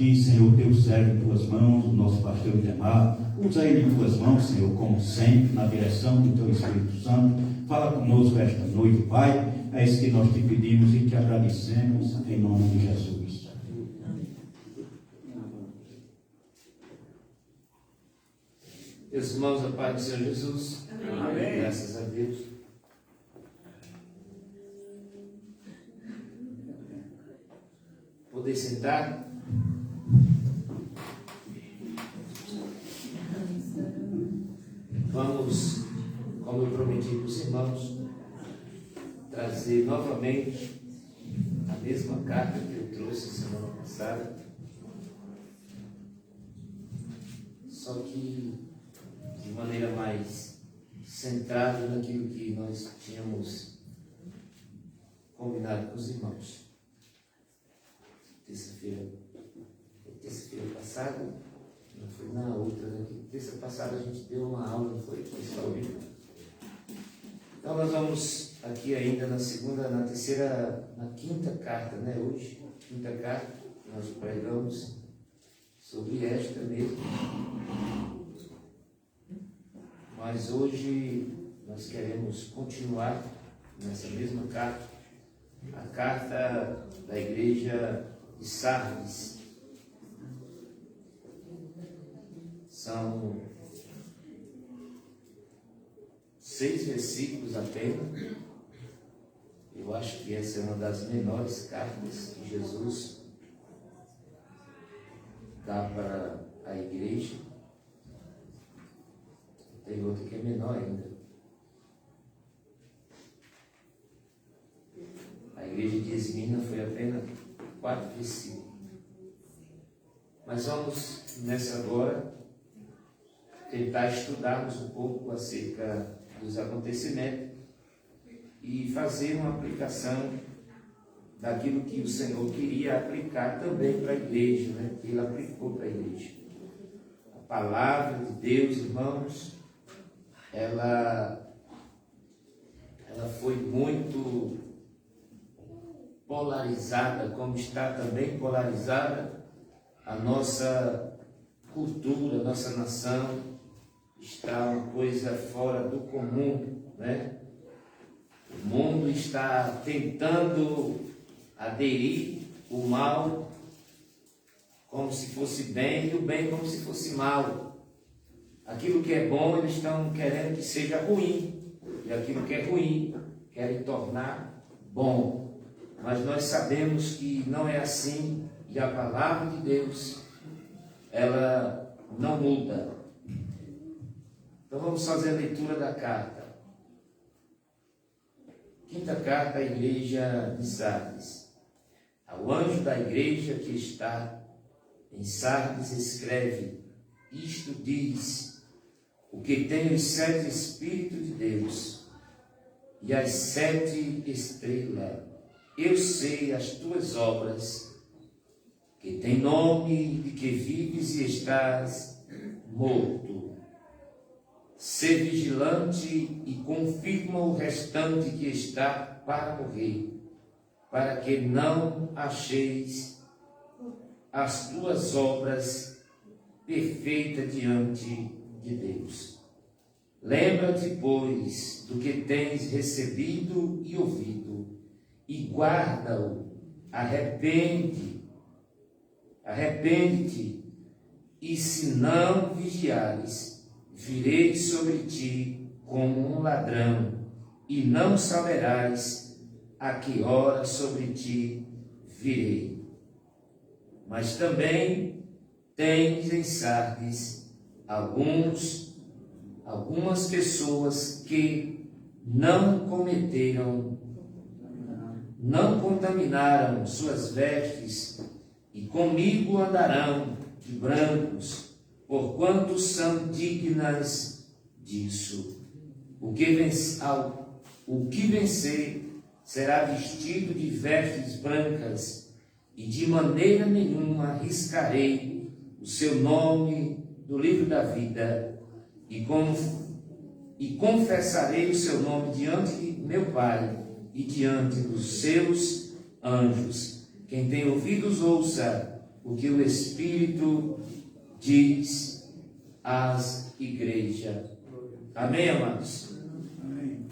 aqui, Senhor, teu servo em tuas mãos, o nosso pastor Itemar. Usa ele em tuas mãos, Senhor, como sempre, na direção do teu Espírito Santo. Fala conosco esta noite, Pai. É isso que nós te pedimos e te agradecemos, em nome de Jesus. Meus irmãos, a paz do Senhor Jesus. Amém. Graças a Deus. Poder sentar? Vamos, como eu prometi para os irmãos, trazer novamente a mesma carta que eu trouxe semana passada. Só que de maneira mais centrada naquilo que nós tínhamos combinado com os irmãos. Terça-feira passada, não foi na outra, né? Terça passada a gente deu uma aula, não foi? Então nós vamos aqui ainda na quinta carta, né? Hoje, quinta carta, nós pregamos sobre esta mesmo. Mas hoje nós queremos continuar nessa mesma carta, a carta da igreja de Sardes. São 6 versículos apenas. Eu acho que essa é uma das menores cartas que Jesus dá para a igreja. Tem outra que é menor ainda. A igreja de Esmina foi apenas 4 versículos. Mas vamos, nessa agora, tentar estudarmos um pouco acerca dos acontecimentos e fazer uma aplicação daquilo que o Senhor queria aplicar também para a igreja, né? Que Ele aplicou para a igreja. A palavra de Deus, irmãos, ela foi muito polarizada, como está também polarizada a nossa cultura, a nossa nação. Está uma coisa fora do comum, né? O mundo está tentando aderir o mal como se fosse bem e o bem como se fosse mal. Aquilo que é bom, eles estão querendo que seja ruim, e aquilo que é ruim, querem tornar bom. Mas nós sabemos que não é assim, e a palavra de Deus, ela não muda. Então vamos fazer a leitura da carta. Quinta carta à igreja de Sardes. Ao anjo da igreja que está em Sardes escreve: isto diz o que tem os 7 Espíritos de Deus e as 7 estrelas. Eu sei as tuas obras, que tem nome de que vives e estás morto. Sê vigilante e confirma o restante que está para morrer, para que não acheis as tuas obras perfeitas diante de Deus. Lembra-te, pois, do que tens recebido e ouvido, e guarda-o. Arrepende-te, e se não vigiares, virei sobre ti como um ladrão, e não saberás a que hora sobre ti virei. Mas também tens em Sardes algumas pessoas que não contaminaram suas vestes, e comigo andarão de brancos, porquanto são dignas disso. O que vencer será vestido de vestes brancas, e de maneira nenhuma riscarei o seu nome do livro da vida, e confessarei o seu nome diante de meu Pai e diante dos seus anjos. Quem tem ouvidos, ouça o o que o Espírito diz às igrejas. Amém, amados? Amém.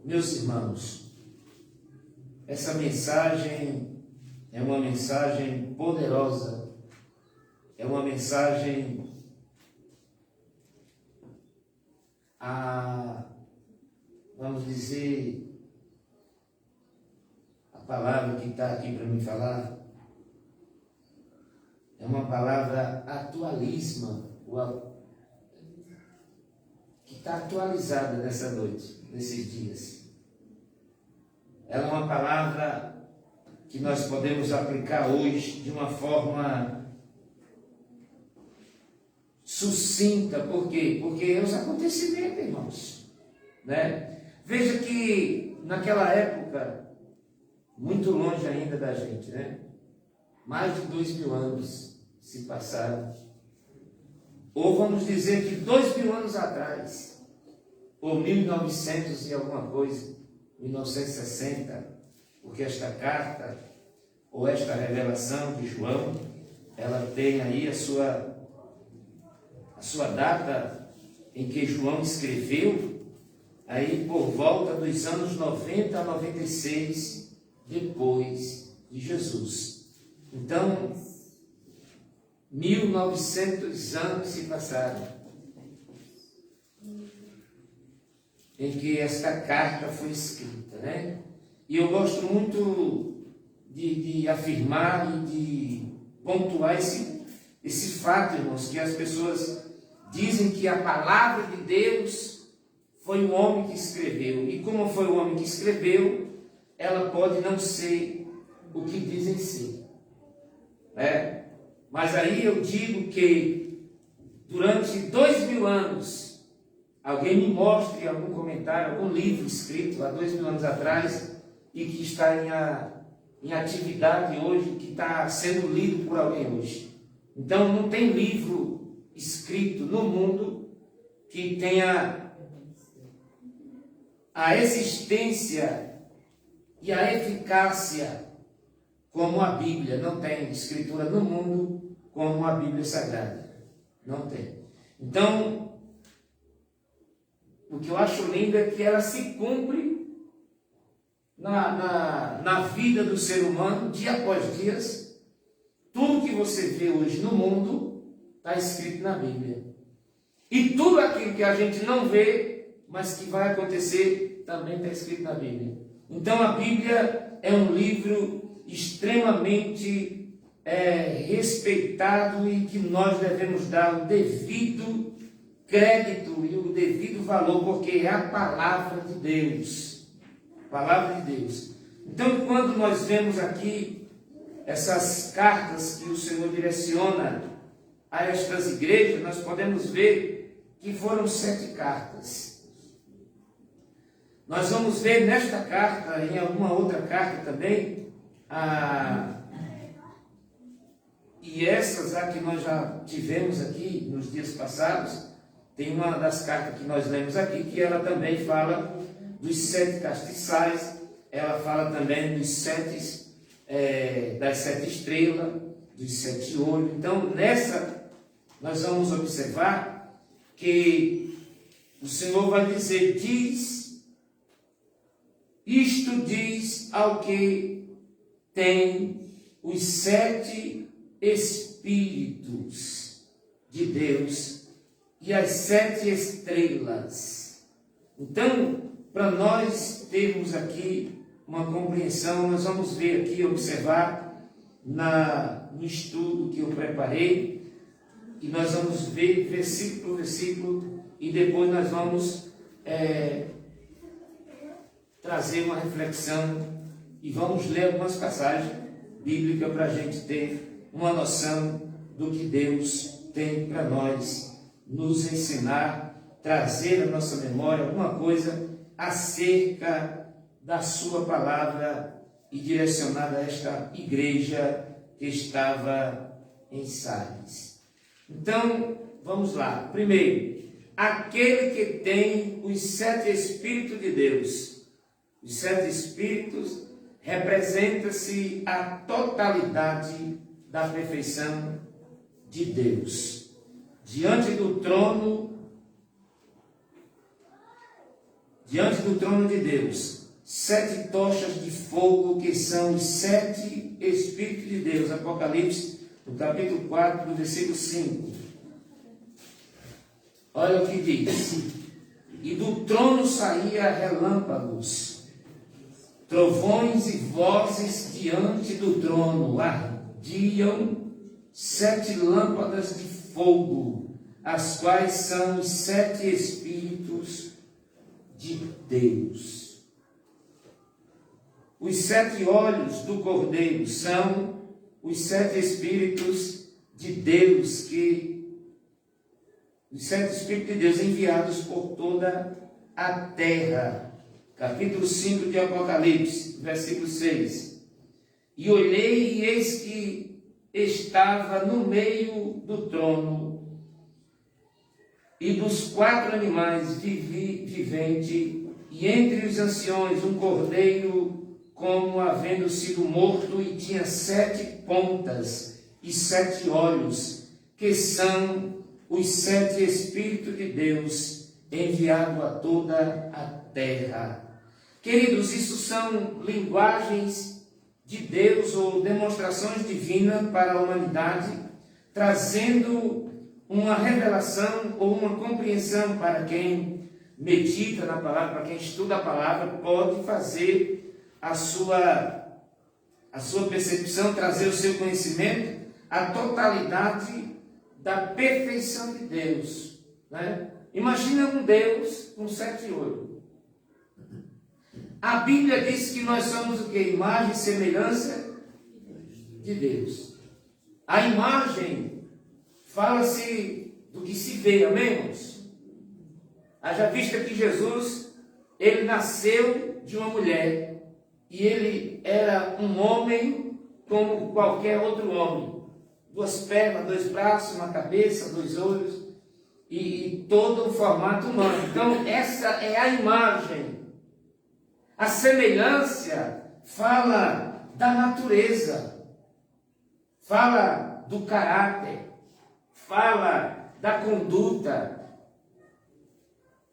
Meus irmãos, essa mensagem é uma mensagem poderosa, é uma mensagem vamos dizer, a palavra que está aqui para me falar, é uma palavra atualíssima, que está atualizada nessa noite, nesses dias. Ela é uma palavra que nós podemos aplicar hoje de uma forma sucinta. Por quê? Porque é os acontecimentos, irmãos. Né? Veja que naquela época, muito longe ainda da gente, né? Mais de 2.000 anos se passaram. Ou vamos dizer que 2.000 anos atrás, ou 1900 e alguma coisa, 1960, porque esta carta, ou esta revelação de João, ela tem aí a sua data em que João escreveu, aí por volta dos anos 90 a 96, depois de Jesus. Então, 1900 anos se passaram em que esta carta foi escrita, né? E eu gosto muito de afirmar e de pontuar esse fato, irmãos, que as pessoas dizem que a palavra de Deus foi o homem que escreveu. E como foi o homem que escreveu, ela pode não ser o que dizem ser. Né? Mas aí eu digo que durante 2.000 anos, alguém me mostre algum comentário, algum livro escrito há 2.000 anos atrás e que está em atividade hoje, que está sendo lido por alguém hoje. Então não tem livro escrito no mundo que tenha a existência e a eficácia como a Bíblia. Não tem escritura no mundo como a Bíblia Sagrada. Não tem. Então, o que eu acho lindo é que ela se cumpre na vida do ser humano, dia após dia. Tudo que você vê hoje no mundo está escrito na Bíblia. E tudo aquilo que a gente não vê, mas que vai acontecer, também está escrito na Bíblia. Então a Bíblia é um livro extremamente respeitado e que nós devemos dar o devido crédito e o devido valor, porque é a palavra de Deus. Palavra de Deus. Então, quando nós vemos aqui essas cartas que o Senhor direciona a estas igrejas, nós podemos ver que foram 7 cartas. Nós vamos ver nesta carta, em alguma outra carta também, e essas que nós já tivemos aqui nos dias passados. Tem uma das cartas que nós lemos aqui, que ela também fala dos 7 castiçais, ela fala também dos das 7 estrelas, dos 7 olhos. Então, nessa, nós vamos observar que o Senhor vai dizer, isto diz ao que tem os 7 Espíritos de Deus e as 7 estrelas. Então, para nós termos aqui uma compreensão, nós vamos ver aqui, observar no estudo que eu preparei, e nós vamos ver versículo por versículo, e depois nós vamos trazer uma reflexão, e vamos ler algumas passagens bíblicas para a gente ter uma noção do que Deus tem para nós, nos ensinar, trazer à nossa memória alguma coisa acerca da sua palavra e direcionada a esta igreja que estava em Sardes. Então, vamos lá. Primeiro, aquele que tem os 7 Espíritos de Deus. Os 7 Espíritos representa-se a totalidade da perfeição de Deus. Diante do trono de Deus, 7 tochas de fogo, que são os 7 Espíritos de Deus. Apocalipse, no capítulo 4, no versículo 5. Olha o que diz: e do trono saía relâmpagos, trovões e vozes diante do trono, ardiam 7 lâmpadas de fogo, as quais são os 7 Espíritos de Deus. Os 7 olhos do Cordeiro são os 7 Espíritos de Deus, os 7 Espíritos de Deus enviados por toda a terra. Capítulo 5 de Apocalipse, versículo 6. E olhei, e eis que estava no meio do trono e dos 4 animais vivente, e entre os anciões um cordeiro, como havendo sido morto, e tinha 7 pontas e 7 olhos, que são os 7 Espíritos de Deus, enviado a toda a terra. Queridos, isso são linguagens de Deus ou demonstrações divinas para a humanidade, trazendo uma revelação ou uma compreensão para quem medita na palavra, para quem estuda a palavra, pode fazer a sua percepção, trazer o seu conhecimento, a totalidade da perfeição de Deus, né? Imagina um Deus com 7 olhos. A Bíblia diz que nós somos o que? Imagem e semelhança de Deus. A imagem fala-se do que se vê, amém, irmãos? Haja vista que Jesus, ele nasceu de uma mulher, e ele era um homem como qualquer outro homem. 2 pernas, 2 braços, uma cabeça, 2 olhos, e todo o formato humano. Então, essa é a imagem. A semelhança fala da natureza, fala do caráter, fala da conduta,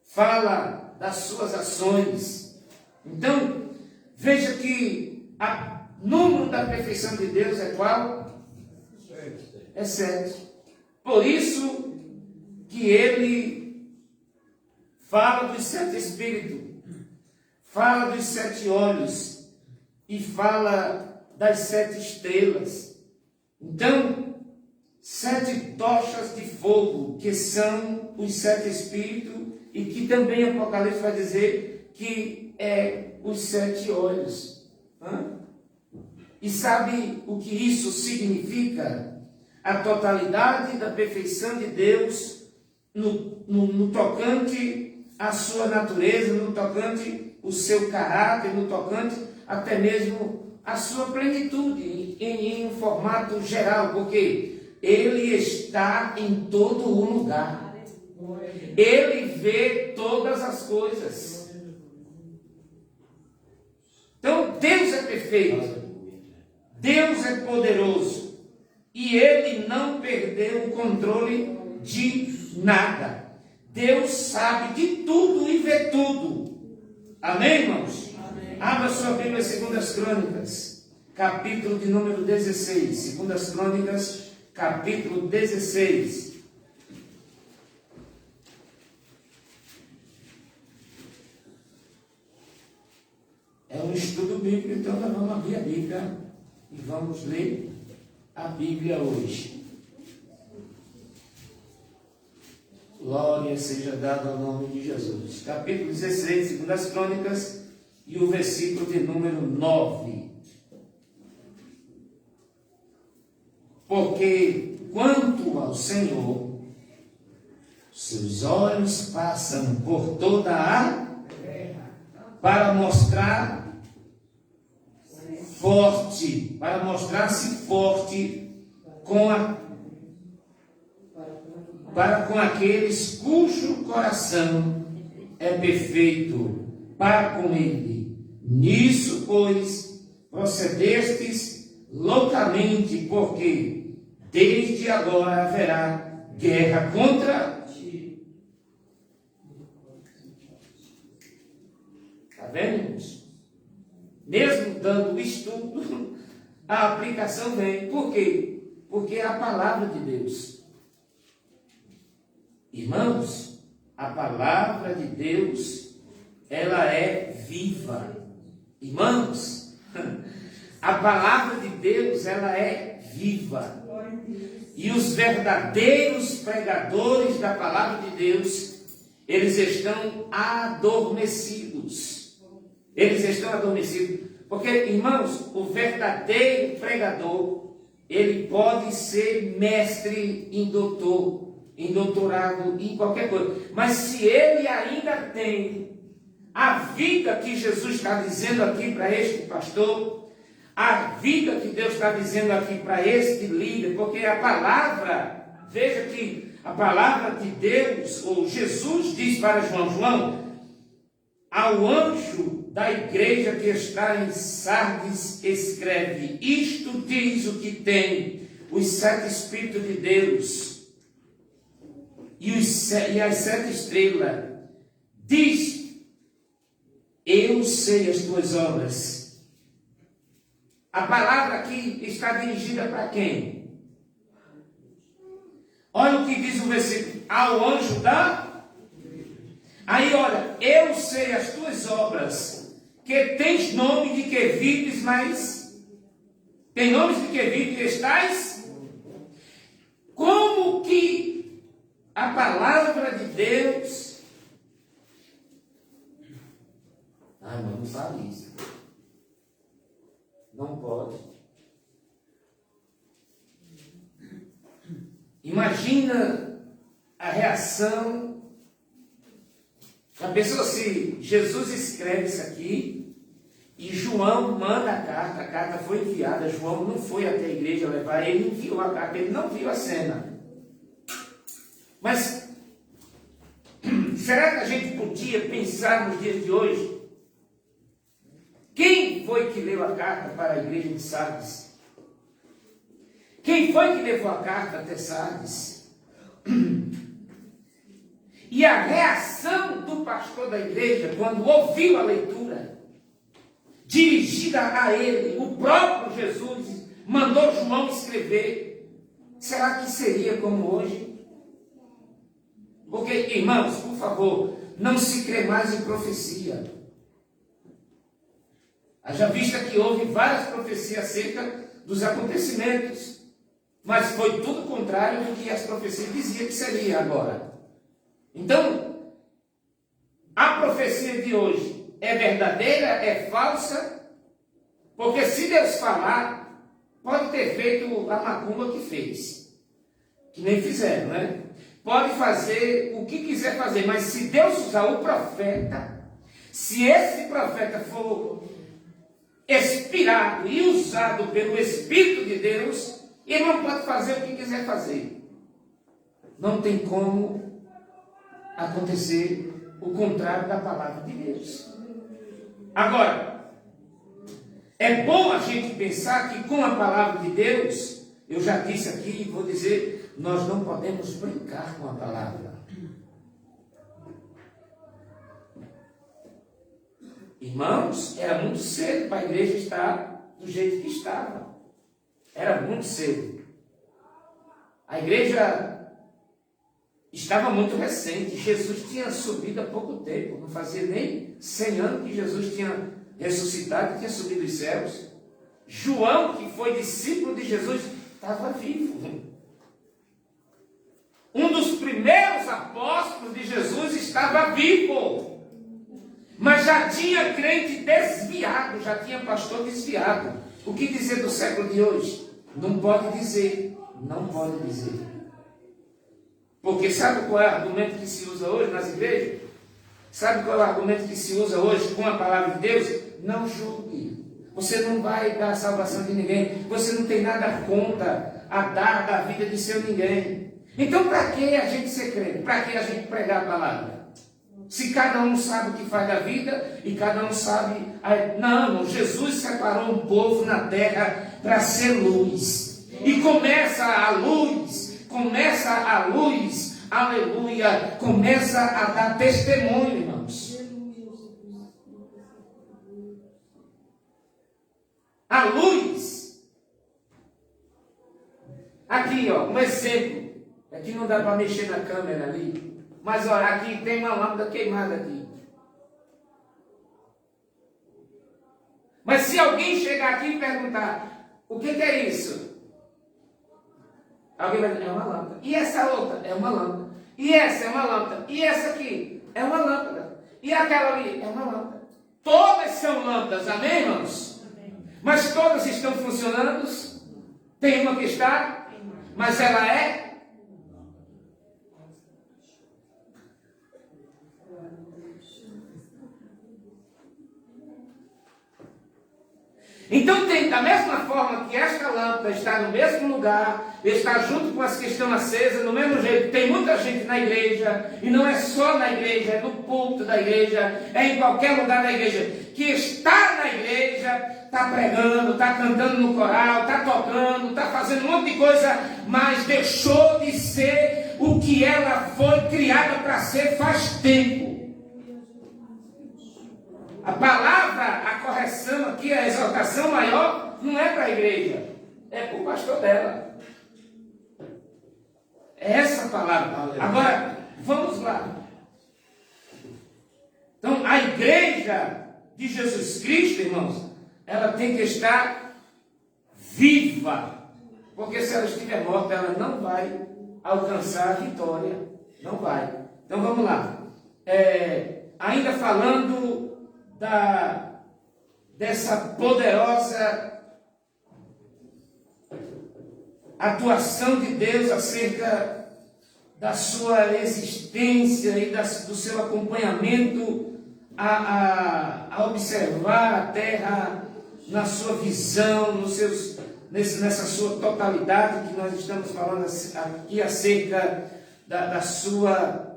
fala das suas ações. Então, veja que o número da perfeição de Deus é qual? É 7. Por isso que ele fala dos 7 Espíritos, fala dos 7 olhos e fala das 7 estrelas. Então, 7 tochas de fogo, que são os 7 Espíritos, e que também Apocalipse vai dizer que é os 7 olhos. E sabe o que isso significa? A totalidade da perfeição de Deus no tocante à sua natureza, no tocante o seu caráter, no tocante até mesmo a sua plenitude em um formato geral, porque ele está em todo o lugar. Ele vê todas as coisas. Então Deus é perfeito, Deus é poderoso, e ele não perdeu o controle de nada. Deus sabe de tudo e vê tudo. Amém, irmãos? Amém. Abra sua Bíblia em 2 Crônicas, capítulo de número 16. 2 Crônicas, capítulo 16. É um estudo bíblico, então nós vamos abrir a Bíblia e vamos ler a Bíblia hoje. Glória seja dada ao nome de Jesus. Capítulo 16, 2 Crônicas, e o versículo de número 9. Porque quanto ao Senhor, seus olhos passam por toda a terra para mostrar-se forte para com aqueles cujo coração é perfeito para com ele. Nisso, pois, procedestes loucamente, porque desde agora haverá guerra contra ti. Está vendo, irmãos? Mesmo dando o estudo, a aplicação vem. Por quê? Porque é a palavra de Deus. Irmãos, a palavra de Deus, ela é viva. Irmãos, a palavra de Deus, ela é viva. E os verdadeiros pregadores da palavra de Deus, eles estão adormecidos. Eles estão adormecidos. Porque, irmãos, o verdadeiro pregador, ele pode ser mestre em doutorado, em qualquer coisa. Mas se ele ainda tem a vida que Jesus está dizendo aqui para este pastor, a vida que Deus está dizendo aqui para este líder, porque a palavra, veja que a palavra de Deus, ou Jesus diz para João, ao anjo da igreja que está em Sardes, escreve: isto diz o que tem os 7 Espíritos de Deus e as 7 estrelas. Diz: eu sei as tuas obras. A palavra aqui está dirigida para quem? Olha o que diz o versículo: ao anjo da... Aí olha, eu sei as tuas obras, que tens nome de que vives, mas tem nomes de que vives e estás. Como que a palavra de Deus... Ai, mas não fale isso. Não pode. Imagina a reação. Já pensou se Jesus escreve isso aqui e João manda a carta foi enviada, João não foi até a igreja levar, ele enviou a carta, ele não viu a cena. Mas será que a gente podia pensar nos dias de hoje? Quem foi que leu a carta para a igreja de Sardes? Quem foi que levou a carta até Sardes? E a reação do pastor da igreja, quando ouviu a leitura, dirigida a ele, o próprio Jesus mandou João escrever, será que seria como hoje? Porque, irmãos, por favor, não se crê mais em profecia. Haja vista que houve várias profecias acerca dos acontecimentos, mas foi tudo contrário do que as profecias diziam que seria agora. Então, a profecia de hoje é verdadeira, é falsa? Porque se Deus falar, pode ter feito a macumba que fez, que nem fizeram, né? Pode fazer o que quiser fazer, mas se Deus usar o profeta, se esse profeta for inspirado e usado pelo Espírito de Deus, ele não pode fazer o que quiser fazer. Não tem como acontecer o contrário da palavra de Deus. Agora, é bom a gente pensar que com a palavra de Deus, eu já disse aqui e vou dizer, nós não podemos brincar com a palavra. Irmãos, era muito cedo para a igreja estar do jeito que estava. Era muito cedo. A igreja estava muito recente. Jesus tinha subido há pouco tempo. Não fazia nem 100 anos que Jesus tinha ressuscitado e tinha subido aos céus. João, que foi discípulo de Jesus, estava vivo. Um dos primeiros apóstolos de Jesus estava vivo. Mas já tinha crente desviado, já tinha pastor desviado. O que dizer do século de hoje? Não pode dizer. Não pode dizer. Porque sabe qual é o argumento que se usa hoje nas igrejas? Sabe qual é o argumento que se usa hoje com a palavra de Deus? Não julgue. Você não vai dar a salvação de ninguém. Você não tem nada contra a dar da vida de seu ninguém. Então para que a gente ser crente? Para que a gente pregar a palavra? Se cada um sabe o que faz da vida e cada um sabe... Não, Jesus separou um povo na terra para ser luz. E começa a luz, aleluia, começa a dar testemunho, irmãos. A luz. Aqui, ó, um exemplo. Aqui não dá para mexer na câmera ali. Mas olha, aqui tem uma lâmpada queimada aqui. Mas se alguém chegar aqui e perguntar, o que é isso? Alguém vai dizer, é uma lâmpada. E essa outra? É uma lâmpada. E essa é uma lâmpada. E essa aqui? É uma lâmpada. E aquela ali? É uma lâmpada. Todas são lâmpadas, amém, irmãos? Amém. Mas todas estão funcionando? Tem uma que está, mas ela é... Então tem, da mesma forma que esta lâmpada está no mesmo lugar, está junto com as que estão acesas, no mesmo jeito, tem muita gente na igreja, e não é só na igreja, é no púlpito da igreja, é em qualquer lugar da igreja, que está na igreja, está pregando, está cantando no coral, está tocando, está fazendo um monte de coisa, mas deixou de ser o que ela foi criada para ser faz tempo. A palavra, a correção aqui, a exaltação maior, não é para a igreja, é para o pastor dela. É essa palavra. Agora, vamos lá. Então, a igreja de Jesus Cristo, irmãos, ela tem que estar viva. Porque se ela estiver morta, ela não vai alcançar a vitória. Não vai. Então, vamos lá. Ainda falando dessa poderosa atuação de Deus acerca da sua existência e do seu acompanhamento a observar a terra na sua visão, nessa sua totalidade que nós estamos falando aqui acerca da sua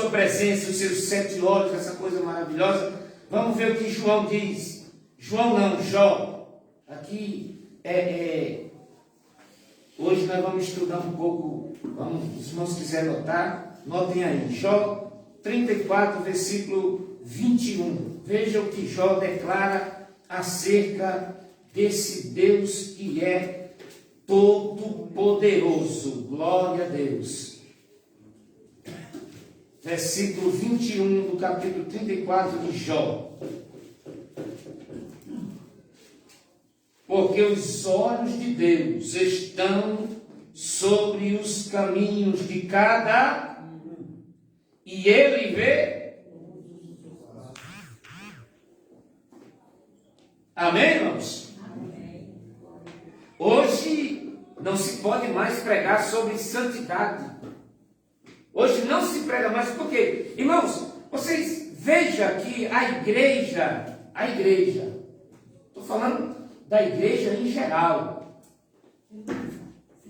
presença, os seus 7 olhos, essa coisa maravilhosa. Vamos ver o que João diz. Jó. Aqui hoje nós vamos estudar um pouco, se os irmãos quiserem notar, notem aí. Jó 34, versículo 21. Veja o que Jó declara acerca desse Deus que é todo-poderoso. Glória a Deus. Versículo 21 do capítulo 34 de Jó. Porque os olhos de Deus estão sobre os caminhos de cada, e Ele vê. Amém, irmãos? Amém. Hoje não se pode mais pregar sobre santidade. Hoje não se prega mais, por quê? Irmãos, vocês vejam que a igreja, estou falando da igreja em geral,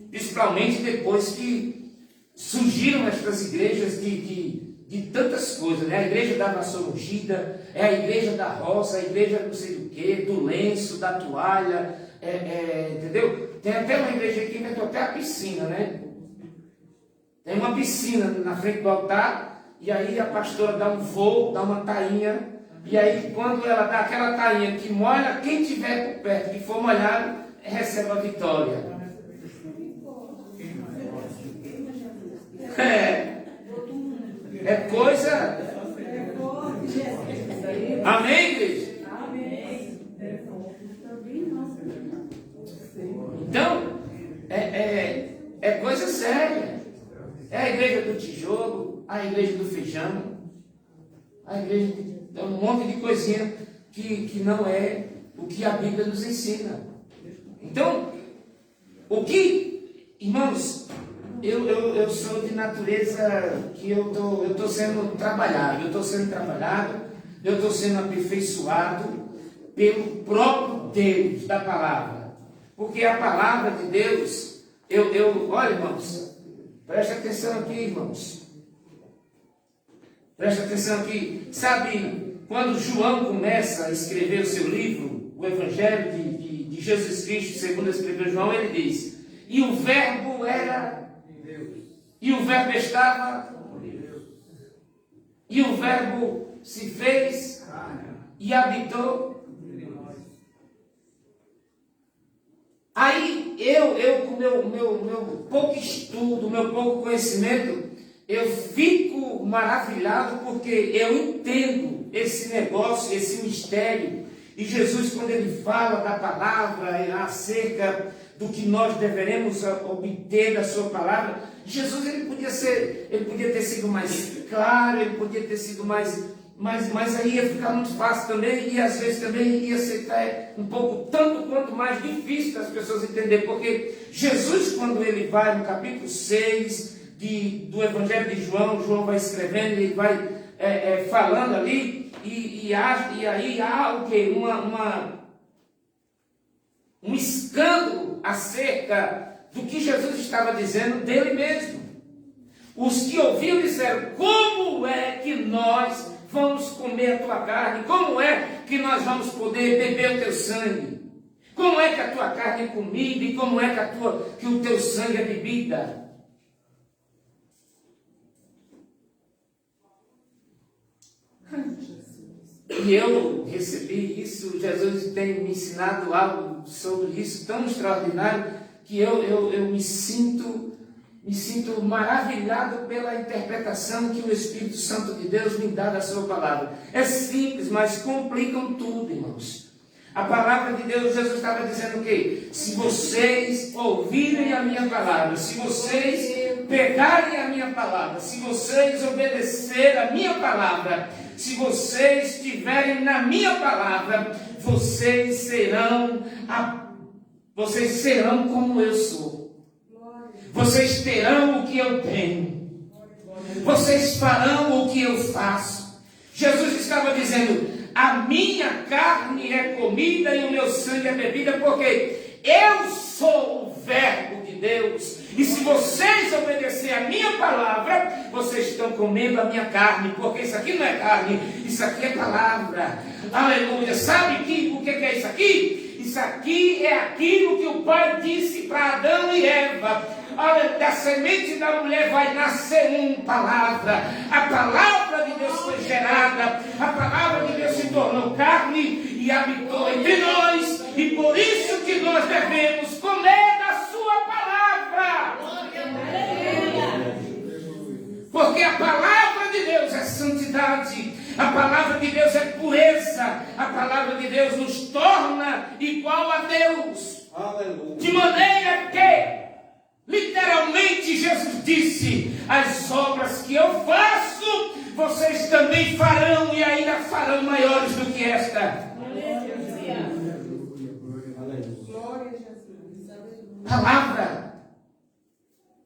principalmente depois que surgiram estas igrejas de tantas coisas, né? A igreja da vassoura ungida, é a igreja da roça, a igreja não sei do que, do lenço, da toalha, entendeu? Tem até uma igreja aqui que inventou até a piscina, né? Tem uma piscina na frente do altar, e aí a pastora dá um voo, dá uma tainha, e aí quando ela dá aquela tainha que molha, quem tiver por perto, que for molhado, recebe a vitória. É coisa... Amém, igreja? Então, é coisa séria. É a igreja do tijolo, a igreja do feijão, a igreja de um monte de coisinha que não é o que a Bíblia nos ensina. Então, o que, irmãos, eu sou de natureza que eu estou sendo trabalhado, eu estou sendo aperfeiçoado pelo próprio Deus da palavra. Porque a palavra de Deus, olha, irmãos, preste atenção aqui, irmãos. Presta atenção aqui. Sabe, quando João começa a escrever o seu livro, o Evangelho de Jesus Cristo, segundo escreveu João, ele diz: e o verbo era Deus. E o verbo estava com Deus. E o verbo se fez e habitou. Aí eu com meu pouco estudo, meu pouco conhecimento, eu fico maravilhado porque eu entendo esse negócio, esse mistério. E Jesus, quando ele fala da palavra, acerca do que nós deveremos obter da sua palavra, Jesus ele podia ter sido mais claro, ele podia ter sido mais aí ia ficar muito fácil também, e às vezes também ia ser um pouco, tanto quanto mais difícil das pessoas entenderem, porque Jesus, quando ele vai no capítulo 6 do Evangelho de João, João vai escrevendo, ele vai falando ali, e aí há o quê? Um escândalo acerca do que Jesus estava dizendo dele mesmo. Os que ouviram disseram: como é que nós vamos comer a tua carne? Como é que nós vamos poder beber o teu sangue? Como é que a tua carne é comida e como é que o teu sangue é bebida? E eu recebi isso, Jesus tem me ensinado algo sobre isso tão extraordinário, que eu me sinto maravilhado pela interpretação que o Espírito Santo de Deus me dá da sua palavra. É simples, mas complicam tudo, irmãos. A palavra de Deus, Jesus estava dizendo o quê? Se vocês ouvirem a minha palavra, se vocês pegarem a minha palavra, se vocês obedecerem a minha palavra, se vocês estiverem na minha palavra, vocês serão como eu sou. Vocês terão o que eu tenho. Vocês farão o que eu faço. Jesus estava dizendo: a minha carne é comida e o meu sangue é bebida, porque eu sou o verbo de Deus. E se vocês obedecerem a minha palavra, vocês estão comendo a minha carne, porque isso aqui não é carne, isso aqui é palavra. Aleluia. Sabe o que é isso aqui? Isso aqui é aquilo que o Pai disse para Adão e Eva: da semente da mulher vai nascer uma palavra. A palavra de Deus foi gerada, a palavra de Deus se tornou carne e habitou entre nós, e por isso que nós devemos comer da sua palavra. Porque a palavra de Deus é santidade, a palavra de Deus é pureza, a palavra de Deus nos torna igual a Deus. Aleluia. De maneira que literalmente Jesus disse: as obras que eu faço, vocês também farão, e ainda farão maiores do que esta.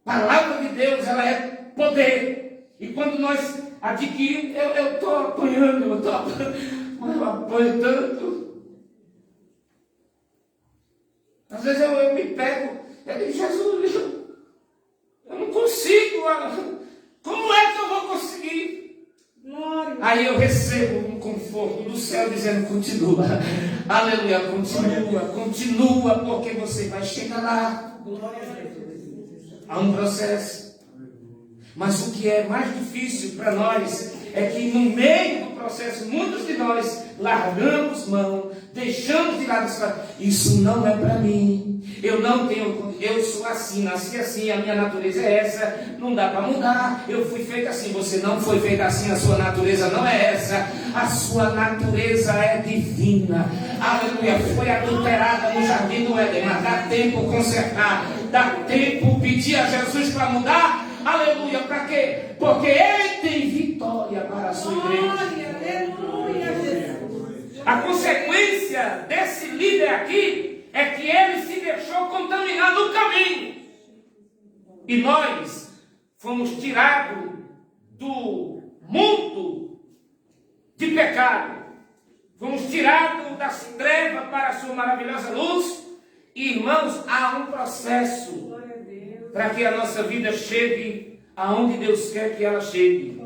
Palavra de Deus, ela é poder. E quando nós adquirimos, eu estou apanhando, eu apanho tanto. Às vezes eu me pego, eu digo: Jesus, eu não consigo. Como é que eu vou conseguir? Aí eu recebo um conforto do céu dizendo: continua. Aleluia, continua, porque você vai chegar lá. Há um processo. Mas o que é mais difícil para nós é que no meio do processo, muitos de nós largamos mão, deixamos de lado. Isso não é para mim. Eu sou assim, nasci assim, a minha natureza é essa, não dá para mudar. Eu fui feito assim, você não foi feito assim, a sua natureza não é essa, a sua natureza é divina. Aleluia, foi adulterada no jardim do Éden, mas dá tempo consertar, dá tempo pedir a Jesus para mudar. Aleluia, para quê? Porque Ele tem vitória para a sua igreja. A consequência desse líder aqui é que ele se deixou contaminar no caminho. E nós fomos tirados do mundo de pecado. Fomos tirados das trevas para a sua maravilhosa luz. E, irmãos, há um processo para que a nossa vida chegue aonde Deus quer que ela chegue.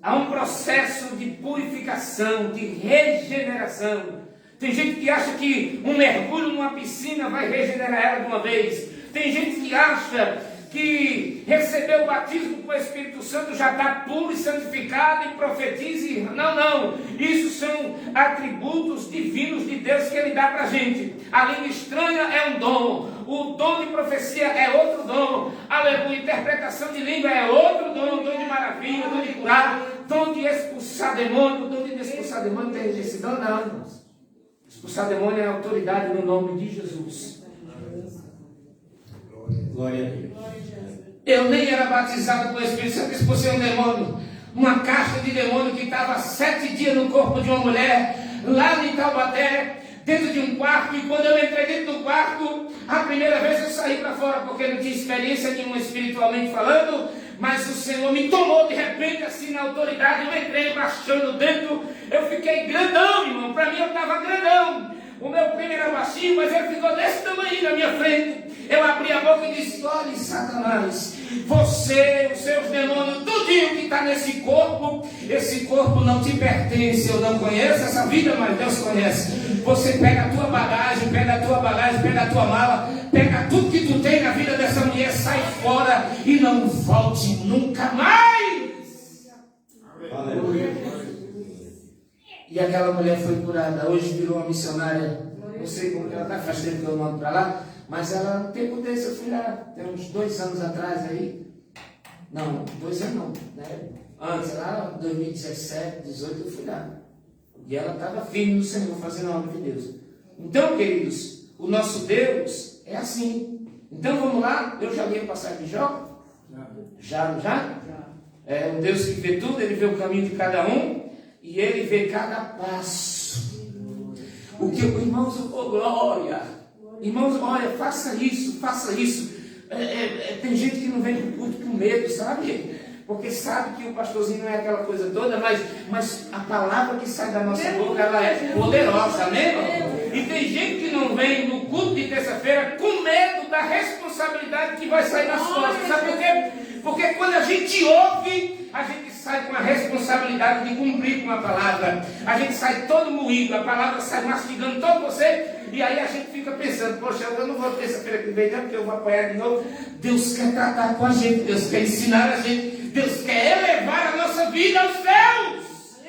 há um processo de purificação, de regeneração. Tem gente que acha que um mergulho numa piscina vai regenerar ela de uma vez. Tem gente que acha que recebeu o batismo com o Espírito Santo já está puro e santificado e profetiza. Não. Isso são atributos divinos de Deus que Ele dá para a gente. A língua estranha é um dom. O dom de profecia é outro dom. Aleluia. Interpretação de língua é outro dom. Dom de maravilha, dom de curar, dom de expulsar demônio. O dom de expulsar demônio tem esse dom? Não, irmãos. Expulsar demônio é autoridade no nome de Jesus. Glória a Deus. Eu nem era batizado com o Espírito Santo, expulsei um demônio, uma caixa de demônio que estava 7 dias no corpo de uma mulher, lá em Taubaté, dentro de um quarto. E quando eu entrei dentro do quarto, a primeira vez eu saí para fora, porque não tinha experiência nenhuma espiritualmente falando, mas o Senhor me tomou de repente assim na autoridade. Eu entrei baixando dentro, eu fiquei grandão, irmão. Para mim eu estava grandão. O meu primo era baixinho, mas ele ficou desse tamanho na minha frente. Eu abri a boca e disse: olha, Satanás, você, os seus demônios, tudinho que está nesse corpo, esse corpo não te pertence. Eu não conheço essa vida, mas Deus conhece. Você pega a tua bagagem, pega a tua mala, pega tudo que tu tem na vida dessa mulher, sai fora e não volte nunca mais. Aleluia. E aquela mulher foi curada. Hoje virou uma missionária. Não sei como ela está, faz tempo que eu não ando para lá. Mas ela, no tempo desse, eu fui lá. Tem uns 2 anos atrás aí. Não, 2 anos não. Né? Antes, lá, 2017, 2018, eu fui lá. E ela estava firme no Senhor, fazendo a obra de Deus. Então, queridos, o nosso Deus é assim. Então, vamos lá. Eu já li a passagem de Jó? Já? É um Deus que vê tudo, Ele vê o caminho de cada um. E Ele vê cada passo. O que, irmãos, glória. Irmãos, olha, faça isso. Tem gente que não vem para o culto com medo, sabe? Porque sabe que o pastorzinho não é aquela coisa toda, mas a palavra que sai da nossa boca, ela é poderosa, amém, irmão? E tem gente que não vem no culto de terça-feira com medo da responsabilidade que vai sair nas costas. Sabe por quê? Porque quando a gente ouve, a gente sai com a responsabilidade de cumprir com a palavra. A gente sai todo moído, a palavra sai mastigando todo você. E aí a gente fica pensando: poxa, eu não vou terça-feira que vem, não, porque eu vou apoiar de novo. Deus quer tratar com a gente, Deus quer ensinar a gente, Deus quer elevar a nossa vida aos céus.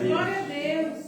Glória a Deus.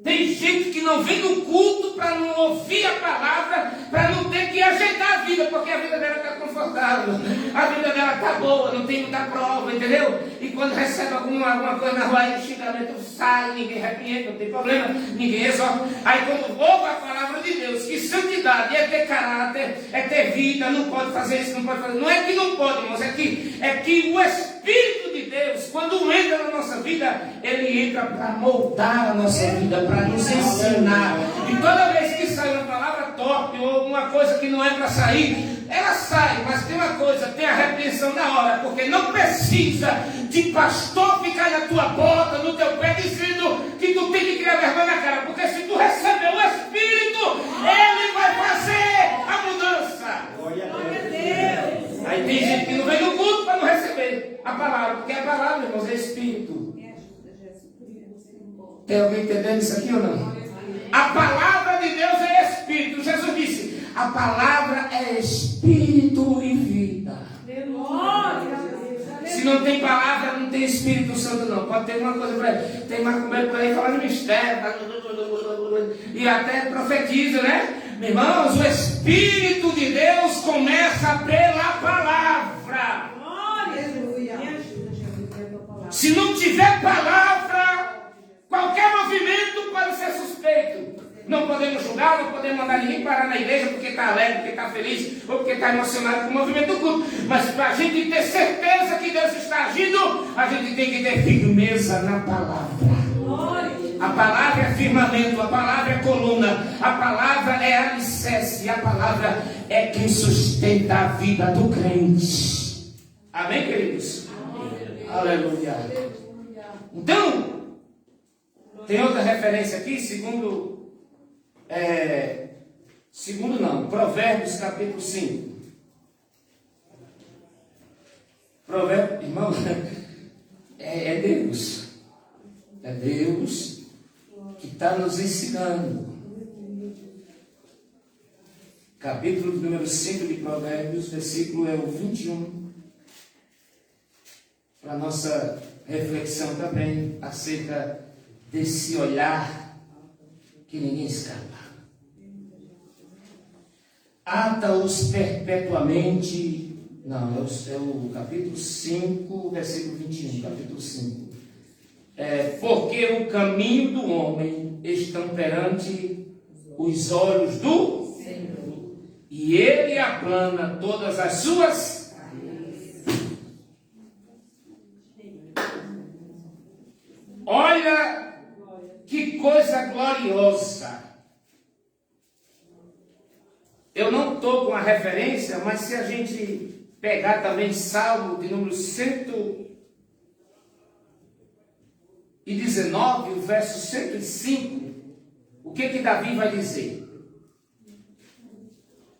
Tem gente que não vem no culto para não ouvir a palavra, para não ter que ajeitar a vida, porque a vida dela está confortável, a vida dela está boa, não tem muita prova, entendeu? E quando recebe alguma coisa na rua, aí o xingamento sai, ninguém repreende, não tem problema, ninguém exorta. Aí quando ouve a palavra de Deus, que santidade é ter caráter, é ter vida, não pode fazer isso, não pode fazer. Não é que não pode, irmãos, é que o Espírito de Deus, quando entra na nossa vida, Ele entra para moldar a nossa vida, para nos ensinar. E toda vez que sai uma palavra torpe ou uma coisa que não é para sair, ela sai, mas tem uma coisa, tem a repreensão na hora, porque não precisa de pastor ficar na tua porta, no teu pé, dizendo que tu tem que criar vergonha na cara, porque se tu receber o Espírito, Ele vai fazer a mudança. Glória a Deus. Aí tem gente que não vem no culto para não receber a palavra, porque a palavra, irmãos, é Espírito. Tem alguém entendendo isso aqui ou não? A palavra de Deus é Espírito. Jesus disse: a palavra é Espírito e vida. Se não tem palavra, não tem Espírito Santo não. Pode ter uma coisa para ele. Tem macumbeiro por aí falando mistério, e até profetiza, né? Meus irmãos, o Espírito de Deus começa pela palavra. Se não tiver palavra, qualquer movimento pode ser suspeito. Não podemos julgar, não podemos mandar ninguém parar na igreja porque está alegre, porque está feliz, ou porque está emocionado com o movimento do culto. Mas para a gente ter certeza que Deus está agindo, a gente tem que ter firmeza na palavra. A palavra é firmamento, a palavra é coluna, a palavra é alicerce, a palavra é quem sustenta a vida do crente. Amém, queridos? Amém. Aleluia. Então, tem outra referência aqui, Provérbios capítulo 5. Provérbios, irmão, É Deus. É Deus que está nos ensinando. Capítulo número 5 de Provérbios, versículo é o 21. Para nossa reflexão também acerca desse olhar que ninguém escapa. Ata-os perpetuamente. Não, é o capítulo 5, versículo 21. Capítulo 5. Porque o caminho do homem estão perante os olhos do Senhor, e ele aplana todas as suas. Olha que coisa gloriosa. Eu não estou com a referência, mas se a gente pegar também Salmo de número 119, o verso 105, o que Davi vai dizer?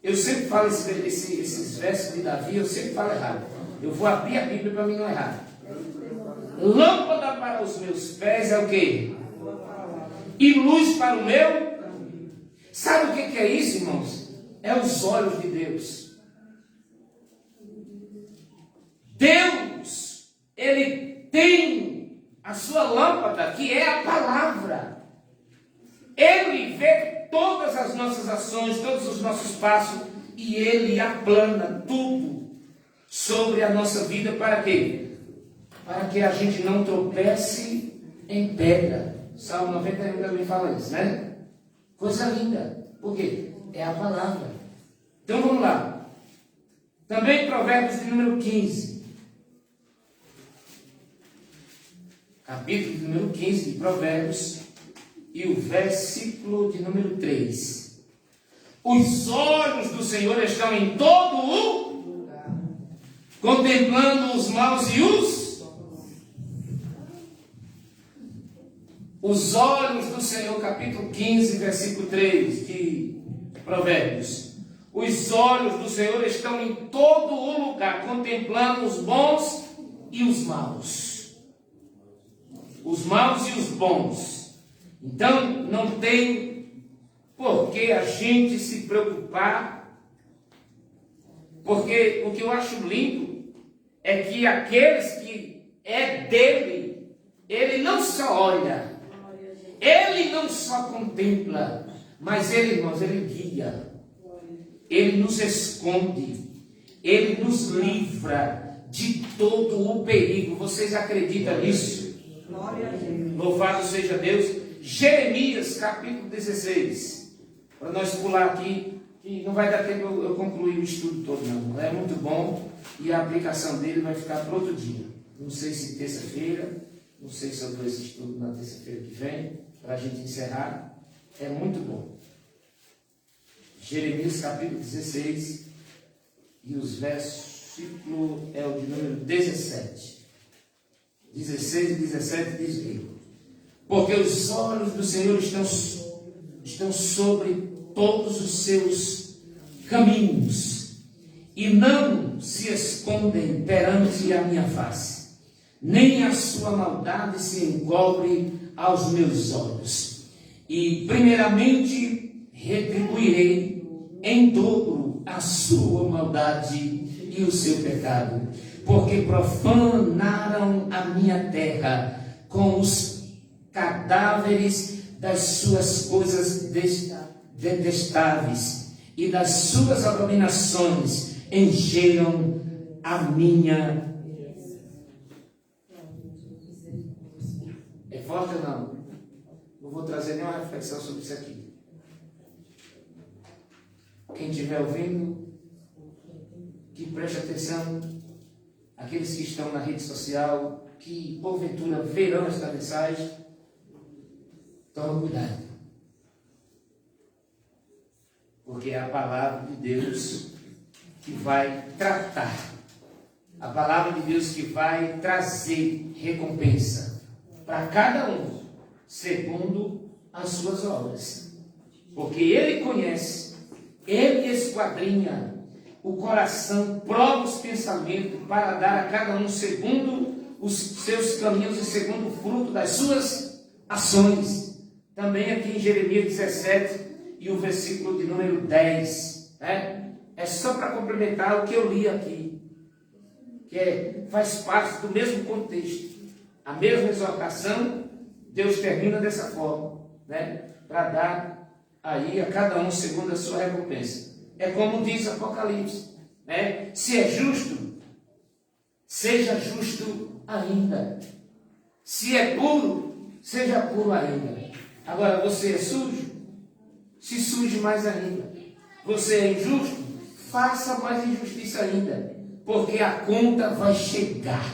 Eu sempre falo esses versos de Davi, eu sempre falo errado. Eu vou abrir a Bíblia para mim não errar. Lâmpada para os meus pés é o quê? E luz para o meu? Sabe o que é isso, irmãos? É os olhos de Deus. Deus, Ele tem a sua lâmpada, que é a palavra. Ele vê todas as nossas ações, todos os nossos passos, e Ele aplana tudo sobre a nossa vida. Para quê? Para que a gente não tropece em pedra. Salmo 91 também fala isso, né? Coisa linda. Por quê? É a palavra. Então vamos lá. Também Provérbios de número 15. Capítulo de número 15 de Provérbios. E o versículo de número 3. Os olhos do Senhor estão em todo o lugar, contemplando os maus e os olhos do Senhor, capítulo 15, versículo 3 de Provérbios. Os olhos do Senhor estão em todo o lugar, contemplando os bons e os maus. Os maus e os bons. Então, não tem por que a gente se preocupar, porque o que eu acho lindo é que aqueles que é dele, ele não só olha, ele não só contempla, mas ele, irmãos, ele guia, ele nos esconde, ele nos livra de todo o perigo. Vocês acreditam nisso? Louvado seja Deus. Jeremias, capítulo 16. Para nós pular aqui, que não vai dar tempo eu concluir o estudo todo, não. É muito bom e a aplicação dele vai ficar para outro dia. Não sei se terça-feira, não sei se eu dou esse estudo na terça-feira que vem, para a gente encerrar. É muito bom. Jeremias, capítulo 16, e os versículos é o de número 17. 16 e 17 diz que: porque os olhos do Senhor estão sobre todos os seus caminhos, e não se escondem perante a minha face, nem a sua maldade se encobre aos meus olhos. E primeiramente retribuirei em dobro a sua maldade e o seu pecado, porque profanaram a minha terra com os cadáveres das suas coisas detestáveis, e das suas abominações encheram a minha. É forte ou não? Não vou trazer nenhuma reflexão sobre isso aqui. Quem estiver ouvindo, que preste atenção. Aqueles que estão na rede social, que porventura verão esta mensagem, toma cuidado, porque é a palavra de Deus que vai tratar, a palavra de Deus que vai trazer recompensa para cada um, segundo as suas obras, porque Ele conhece, Ele esquadrinha o coração, prova os pensamentos, para dar a cada um segundo os seus caminhos e segundo o fruto das suas ações. Também aqui em Jeremias 17 e o versículo de número 10. É só para complementar o que eu li aqui, que faz parte do mesmo contexto. A mesma exortação, Deus termina dessa forma, para dar aí a cada um segundo a sua recompensa. É como diz Apocalipse, se é justo, seja justo ainda. Se é puro, seja puro ainda. Agora, você é sujo? Se suje mais ainda. Você é injusto? Faça mais injustiça ainda. Porque a conta vai chegar.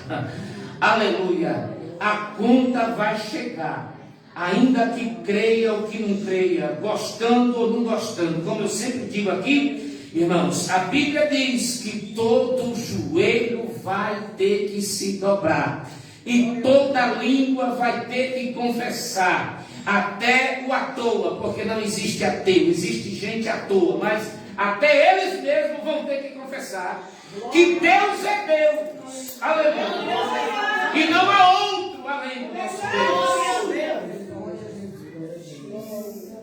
Aleluia! A conta vai chegar. Ainda que creia ou que não creia, gostando ou não gostando. Como eu sempre digo aqui, irmãos, a Bíblia diz que todo joelho vai ter que se dobrar. E toda língua vai ter que confessar. Até o à toa, porque não existe ateu, existe gente à toa, mas até eles mesmos vão ter que confessar que Deus é Deus. Aleluia! E não há outro além do nosso Deus.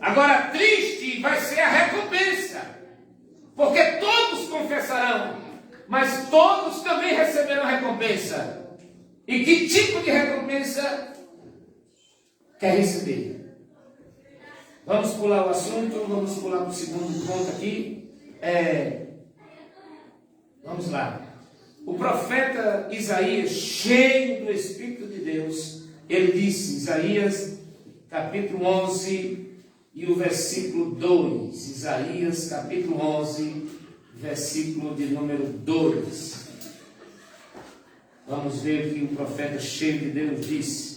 Agora, triste vai ser a recompensa, porque todos confessarão, mas todos também receberão recompensa. E que tipo de recompensa quer receber? Vamos pular o assunto, vamos pular para o segundo ponto aqui. Vamos lá. O profeta Isaías, cheio do Espírito de Deus, ele disse, Isaías capítulo 11 e o versículo 2. Isaías capítulo 11, versículo de número 2. Vamos ver o que o profeta cheio de Deus disse.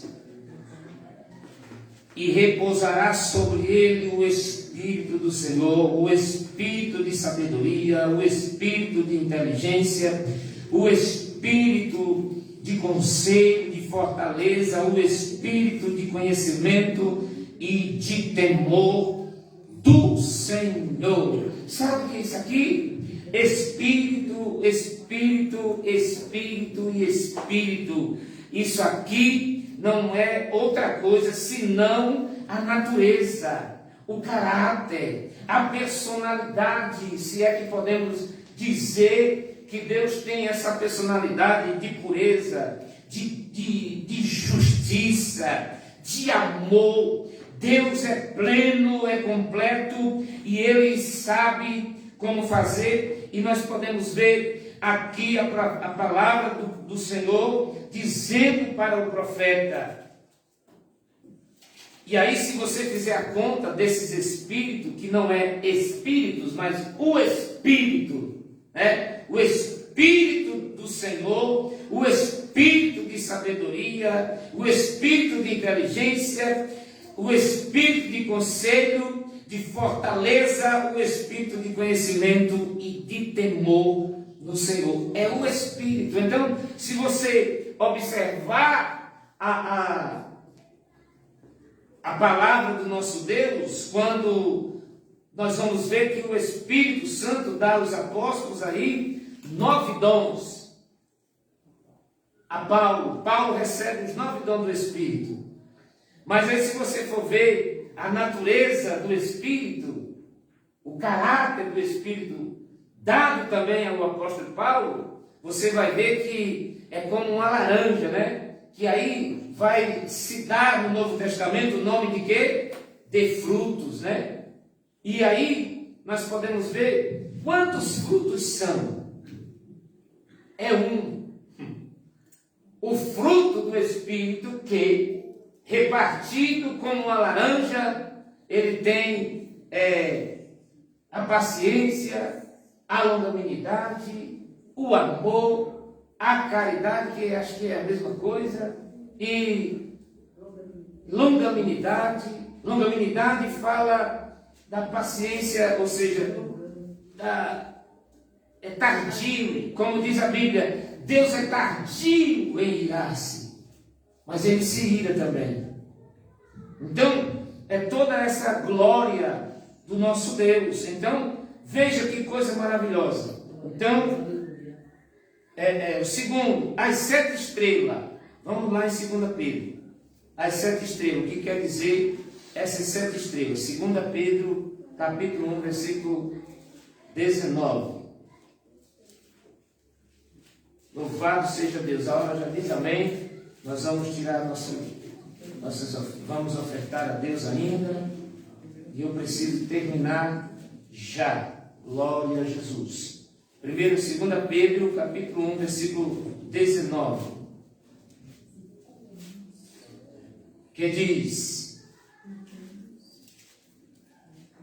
E repousará sobre ele o Espírito do Senhor, o Espírito de sabedoria, o Espírito de inteligência, o Espírito de conselho, de fortaleza, o Espírito de conhecimento e de temor do Senhor. Sabe o que é isso aqui? Espírito, Espírito, Espírito e Espírito. Isso aqui não é outra coisa senão a natureza, o caráter, a personalidade, se é que podemos dizer que Deus tem essa personalidade de pureza, de justiça, de amor. Deus é pleno, é completo e Ele sabe como fazer, e nós podemos ver aqui a palavra do Senhor dizendo para o profeta. E aí, se você fizer a conta desses espíritos, que não é espíritos, mas o Espírito, o Espírito do Senhor, o Espírito de sabedoria, o Espírito de inteligência, o Espírito de conselho, de fortaleza, o Espírito de conhecimento e de temor no Senhor. É o Espírito. Então, se você observar a palavra do nosso Deus, quando nós vamos ver que o Espírito Santo dá aos apóstolos aí 9 dons. A Paulo recebe os 9 dons do Espírito. Mas aí, se você for ver a natureza do Espírito, o caráter do Espírito dado também ao apóstolo Paulo, você vai ver que é como uma laranja, que aí vai se dar no Novo Testamento o nome de quê? De frutos, E aí nós podemos ver quantos frutos são. É um. O fruto do Espírito que, repartido como uma laranja, ele tem a paciência, a longanimidade, o amor, a caridade, que acho que é a mesma coisa, e longanimidade. Longanimidade fala da paciência, ou seja, é tardio, como diz a Bíblia, Deus é tardio em irar-se, mas Ele se ira também. Então, é toda essa glória do nosso Deus. Então, veja que coisa maravilhosa. Então, o segundo, as 7 estrelas. Vamos lá em 2 Pedro. As 7 estrelas. O que quer dizer essas 7 estrelas? 2 Pedro, capítulo 1, versículo 19. Louvado seja Deus. A hora já diz amém. Nós vamos tirar vamos ofertar a Deus ainda. E eu preciso terminar já. Glória a Jesus. Primeiro, 2 Pedro, capítulo 1, versículo 19. Que diz: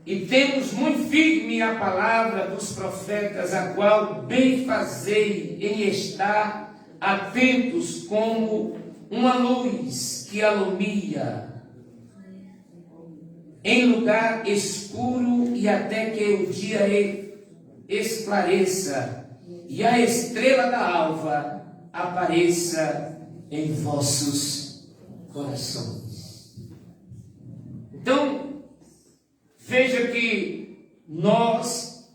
e temos muito firme a palavra dos profetas, a qual bem fazei em estar atentos como uma luz que alumia em lugar escuro, e até que o dia esclareça e a estrela da alva apareça em vossos corações. Então, veja que nós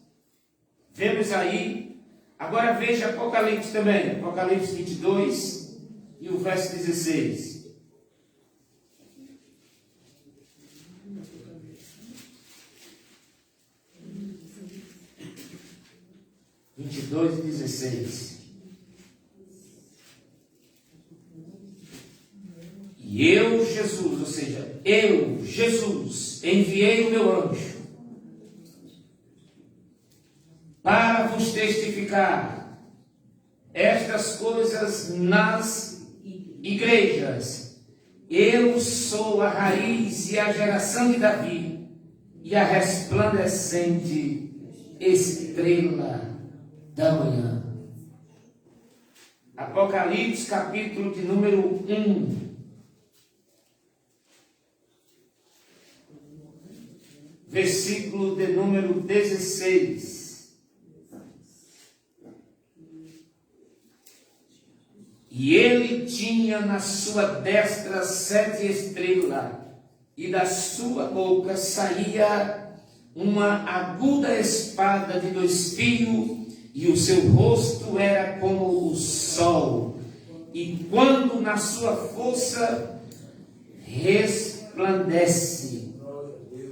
vemos aí, agora veja Apocalipse também, Apocalipse 22 e o verso 16. 22 e 16. E eu, Jesus, ou seja, eu, Jesus, enviei o meu anjo para vos testificar estas coisas nas igrejas. Eu sou a raiz e a geração de Davi e a resplandecente estrela da manhã. Apocalipse, capítulo de número 1. Versículo de número 16. E ele tinha na sua destra 7 estrelas, e da sua boca saía uma aguda espada de 2 fios, e o seu rosto era como o sol, e quando na sua força resplandece.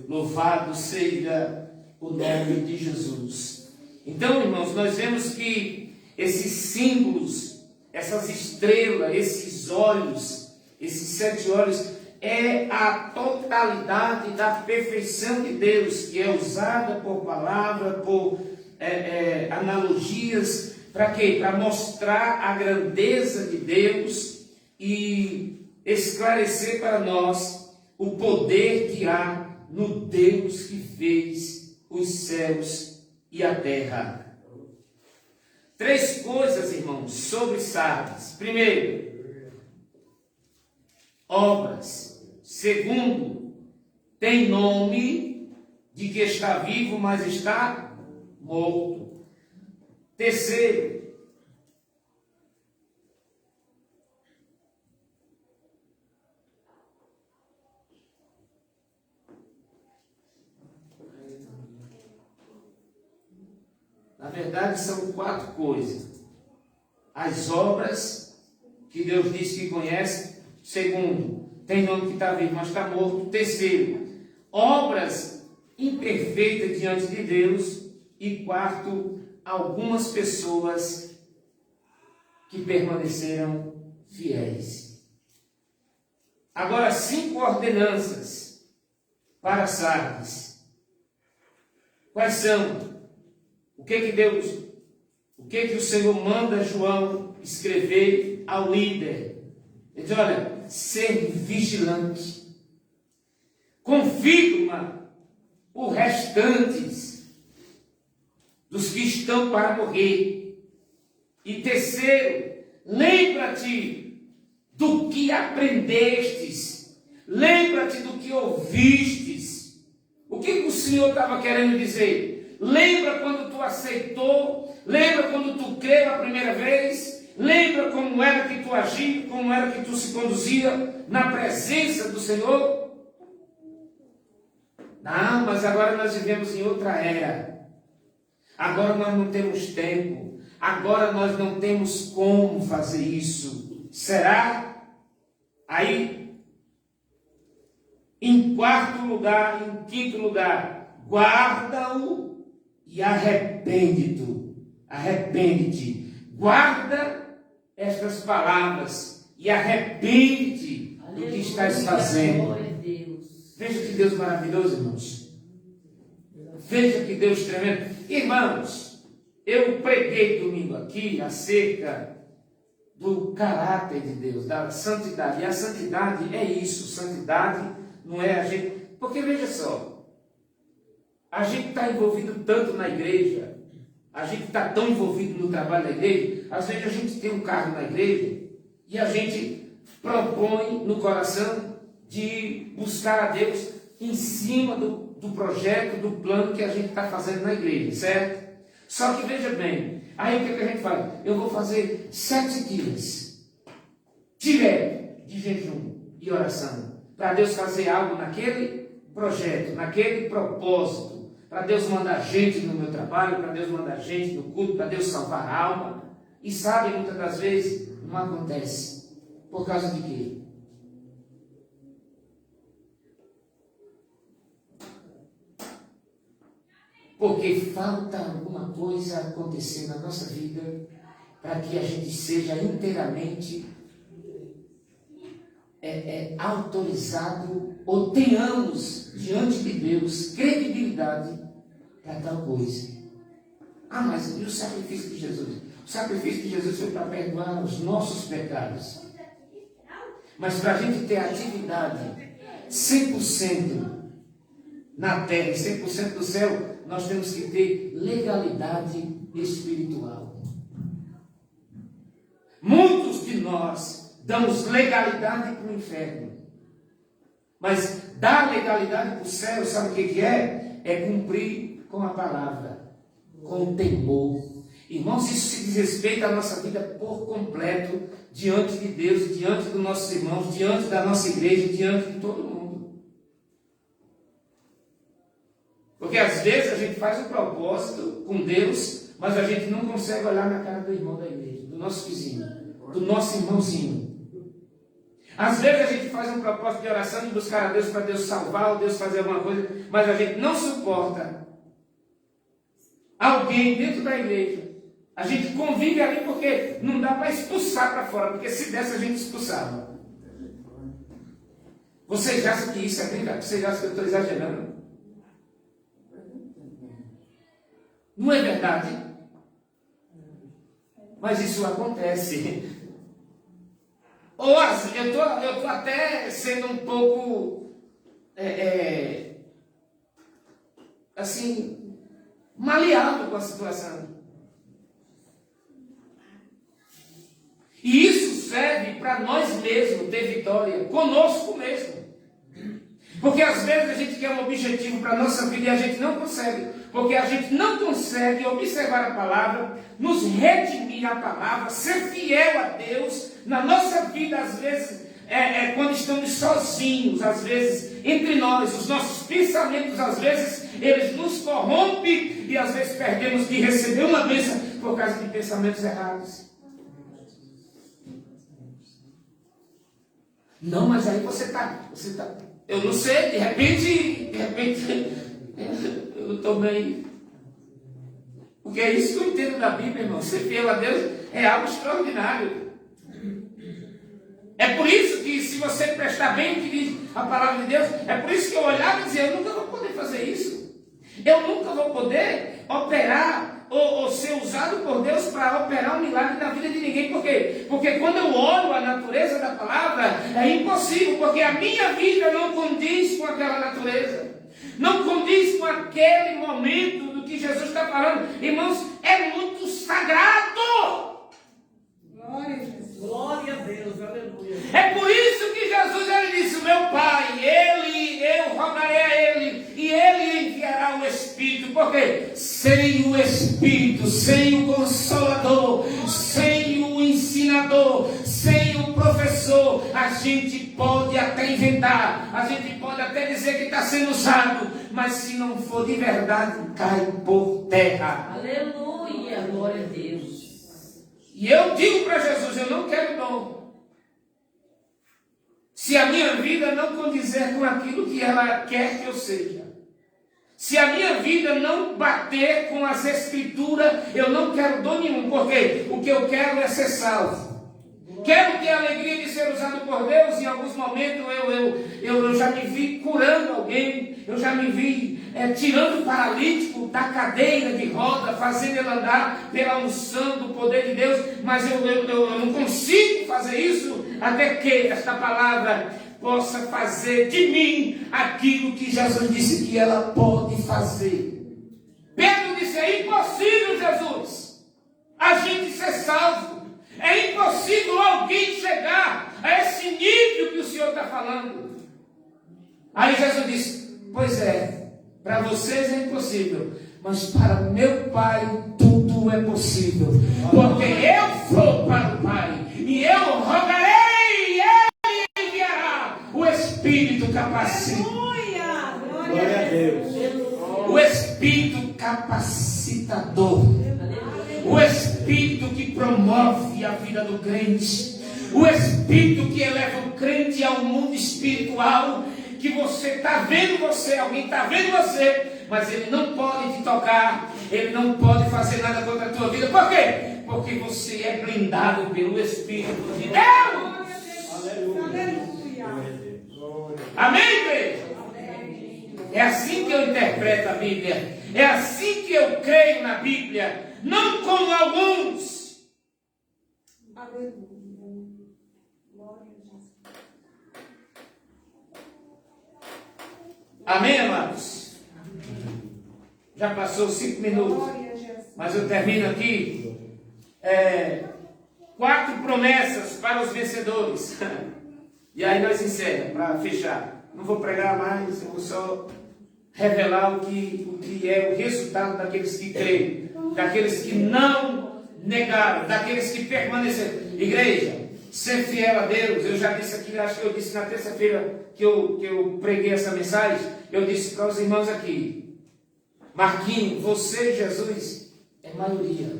Louvado seja o nome de Jesus. Então, irmãos, nós vemos que esses símbolos, essas estrelas, esses olhos, esses 7 olhos, é a totalidade da perfeição de Deus, que é usada por palavra, por analogias, para quê? Para mostrar a grandeza de Deus e esclarecer para nós o poder que há no Deus que fez os céus e a terra. 3 coisas, irmãos, sobre Sardes. Primeiro, obras. Segundo, tem nome de que está vivo, mas está morto. Terceiro, na verdade são 4 coisas. As obras que Deus diz que conhece. Segundo, tem nome que está vivo, mas está morto. Terceiro, obras imperfeitas diante de Deus. E quarto, algumas pessoas que permaneceram fiéis. Agora, 5 ordenanças para Sardes. Quais são? O que o Senhor manda João escrever ao líder? Ele diz, olha, ser vigilante. Confirma os restantes dos que estão para morrer. E terceiro, lembra-te do que aprendestes. Lembra-te do que ouvistes. O que o Senhor estava querendo dizer? Lembra quando tu aceitou? Lembra quando tu creu a primeira vez? Lembra como era que tu agia, como era que tu se conduzia na presença do Senhor? Não, mas agora nós vivemos em outra era. Agora nós não temos tempo. Agora nós não temos como fazer isso. Será? Aí, em quarto lugar, em quinto lugar, guarda-o e arrepende-te. Guarda estas palavras e arrepende-te do que estás fazendo. Veja que Deus maravilhoso, irmãos. Veja que Deus tremendo. Irmãos, eu preguei domingo aqui acerca do caráter de Deus, da santidade. E a santidade é isso. Santidade não é a gente... Porque veja só, a gente está envolvido tanto na igreja, a gente está tão envolvido no trabalho da igreja, às vezes a gente tem um cargo na igreja e a gente propõe no coração de buscar a Deus em cima do projeto, do plano que a gente está fazendo na igreja, certo? Só que veja bem, aí o que a gente faz? Eu vou fazer 7 dias direto de jejum e oração, para Deus fazer algo naquele projeto, naquele propósito, para Deus mandar gente no meu trabalho, para Deus mandar gente no culto, para Deus salvar a alma. E sabe, muitas das vezes não acontece. Por causa de quê? Porque falta alguma coisa acontecer na nossa vida para que a gente seja inteiramente autorizado ou tenhamos diante de Deus credibilidade para tal coisa. Ah, mas e o sacrifício de Jesus? O sacrifício de Jesus foi para perdoar os nossos pecados. Mas para a gente ter atividade 100% na terra e 100% do céu, nós temos que ter legalidade espiritual. Muitos de nós damos legalidade para o inferno. Mas dar legalidade para o céu, sabe o que é? É cumprir com a palavra, com temor. Irmãos, isso se diz respeito à nossa vida por completo, diante de Deus, diante dos nossos irmãos, diante da nossa igreja, diante de todo mundo. Porque às vezes a gente faz um propósito com Deus, mas a gente não consegue olhar na cara do irmão da igreja, do nosso vizinho, do nosso irmãozinho. Às vezes a gente faz um propósito de oração de buscar a Deus para Deus salvar, ou Deus fazer alguma coisa, mas a gente não suporta alguém dentro da igreja. A gente convive ali porque não dá para expulsar para fora, porque se desse a gente expulsava. Vocês acham que isso é brincadeira? Vocês acham que eu estou exagerando? Não é verdade? Mas isso acontece. Ou eu estou até sendo um pouco assim, maleado com a situação. E isso serve para nós mesmos ter vitória, conosco mesmo. Porque às vezes a gente quer um objetivo para a nossa vida e a gente não consegue. Porque a gente não consegue observar a palavra, nos redimir a palavra, ser fiel a Deus na nossa vida, às vezes, quando estamos sozinhos, às vezes, entre nós, os nossos pensamentos, às vezes, eles nos corrompem e às vezes perdemos de receber uma bênção por causa de pensamentos errados. Não, mas aí você tá, eu não sei, de repente, eu estou bem. Porque é isso que eu entendo da Bíblia, irmão. Ser fiel a Deus é algo extraordinário. É por isso que, se você prestar bem o que diz a palavra de Deus, é por isso que eu olhava e dizia, eu nunca vou poder fazer isso. Eu nunca vou poder operar ou ser usado por Deus para operar um milagre na vida de ninguém. Por quê? Porque quando eu olho a natureza da palavra, é impossível, porque a minha vida não condiz com aquela natureza. Não condiz com aquele momento do que Jesus está falando. Irmãos, é muito sagrado. Glória a Jesus. Glória a Deus, aleluia. É por isso que Jesus ele disse, meu Pai, eu rogarei a Ele, e Ele enviará o Espírito. Porque sem o Espírito, sem o Consolador, sem o Ensinador, sem o Professor, a gente pode até inventar, a gente pode até dizer que está sendo usado, mas se não for de verdade, cai por terra. Aleluia, glória a Deus. E eu digo para Jesus, eu não quero dom. se a minha vida não condizer com aquilo que ela quer que eu seja, se a minha vida não bater com as Escrituras, eu não quero dom nenhum, porque o que eu quero é ser salvo. Quero ter a alegria de ser usado por Deus. Em alguns momentos eu já me vi curando alguém, eu já me vi tirando o paralítico da cadeira de roda, fazendo ele andar pela unção do poder de Deus, mas eu não consigo fazer isso até que esta palavra possa fazer de mim aquilo que Jesus disse que ela pode fazer. Pedro disse: é impossível, Jesus, a gente ser salvo. É impossível alguém chegar a esse nível que o Senhor está falando. Aí Jesus disse: pois é, para vocês é impossível, mas para meu Pai tudo é possível. Porque eu vou para o Pai e eu rogarei e Ele enviará o Espírito capacitador. Glória a Deus. O Espírito capacitador. O Espírito que promove a vida do crente. O Espírito que eleva o crente ao mundo espiritual. Que você está vendo você, alguém está vendo você, mas ele não pode te tocar, ele não pode fazer nada contra a tua vida. Por quê? Porque você é blindado pelo Espírito de Deus. Aleluia. Amém, igreja? É assim que eu interpreto a Bíblia. É assim que eu creio na Bíblia. Não como alguns. Aleluia. Glória a Jesus. Amém, amados? Já passou 5 minutos. Glória a Jesus. Mas eu termino aqui. 4 promessas para os vencedores. E aí nós encerramos, para fechar. Não vou pregar mais, eu vou só revelar o que é o resultado daqueles que creem, daqueles que não negaram, daqueles que permaneceram. Igreja, ser fiel a Deus. Eu já disse aqui, acho que eu disse na terça-feira que eu preguei essa mensagem, eu disse para os irmãos aqui: Marquinhos, você, Jesus, é maioria.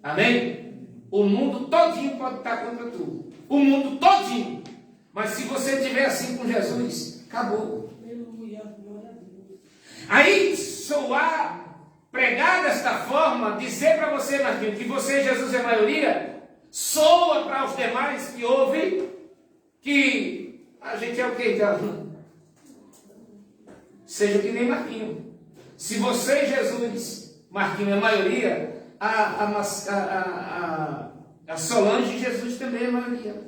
Amém? O mundo todinho pode estar contra tu. O mundo todinho. Mas se você estiver assim com Jesus, acabou. Aí soar, pregar desta forma, dizer para você, Marquinhos, que você, Jesus, é maioria, soa para os demais que ouvem que a gente é o quê, então? Seja que nem Marquinhos. Se você, Jesus, Marquinhos é maioria, a Solange, Jesus também é maioria.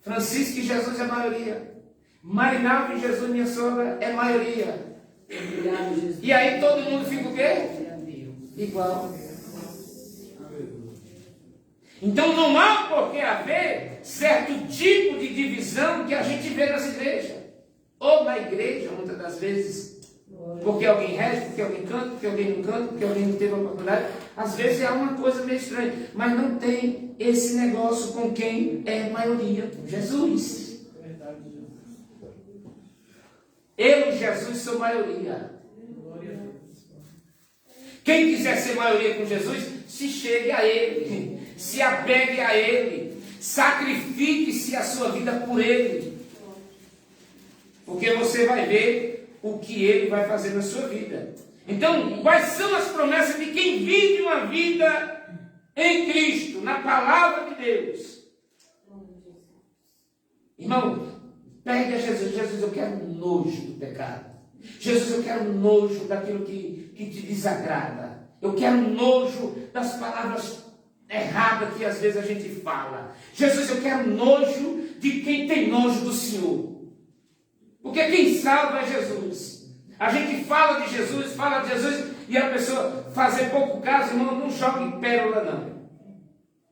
Francisco e Jesus é maioria. Marinaldo e Jesus, minha sogra, é maioria. E aí todo mundo fica o quê? Igual. Então não há por que haver certo tipo de divisão que a gente vê nas igrejas. Ou na igreja, muitas das vezes, porque alguém reza, porque alguém canta, porque alguém não canta, porque alguém não teve a oportunidade. Às vezes é uma coisa meio estranha, mas não tem esse negócio com quem é maioria. Jesus. Eu e Jesus sou maioria. Quem quiser ser maioria com Jesus, se chegue a Ele, se apegue a Ele, sacrifique-se a sua vida por Ele, porque você vai ver o que Ele vai fazer na sua vida. Então, quais são as promessas de quem vive uma vida em Cristo, na palavra de Deus? Irmão, pegue a Jesus. Jesus, eu quero nojo do pecado. Jesus, eu quero nojo daquilo que te desagrada. Eu quero nojo das palavras erradas que às vezes a gente fala. Jesus, eu quero nojo de quem tem nojo do Senhor. Porque quem salva é Jesus. A gente fala de Jesus e a pessoa fazer pouco caso, irmão, não jogue pérola não.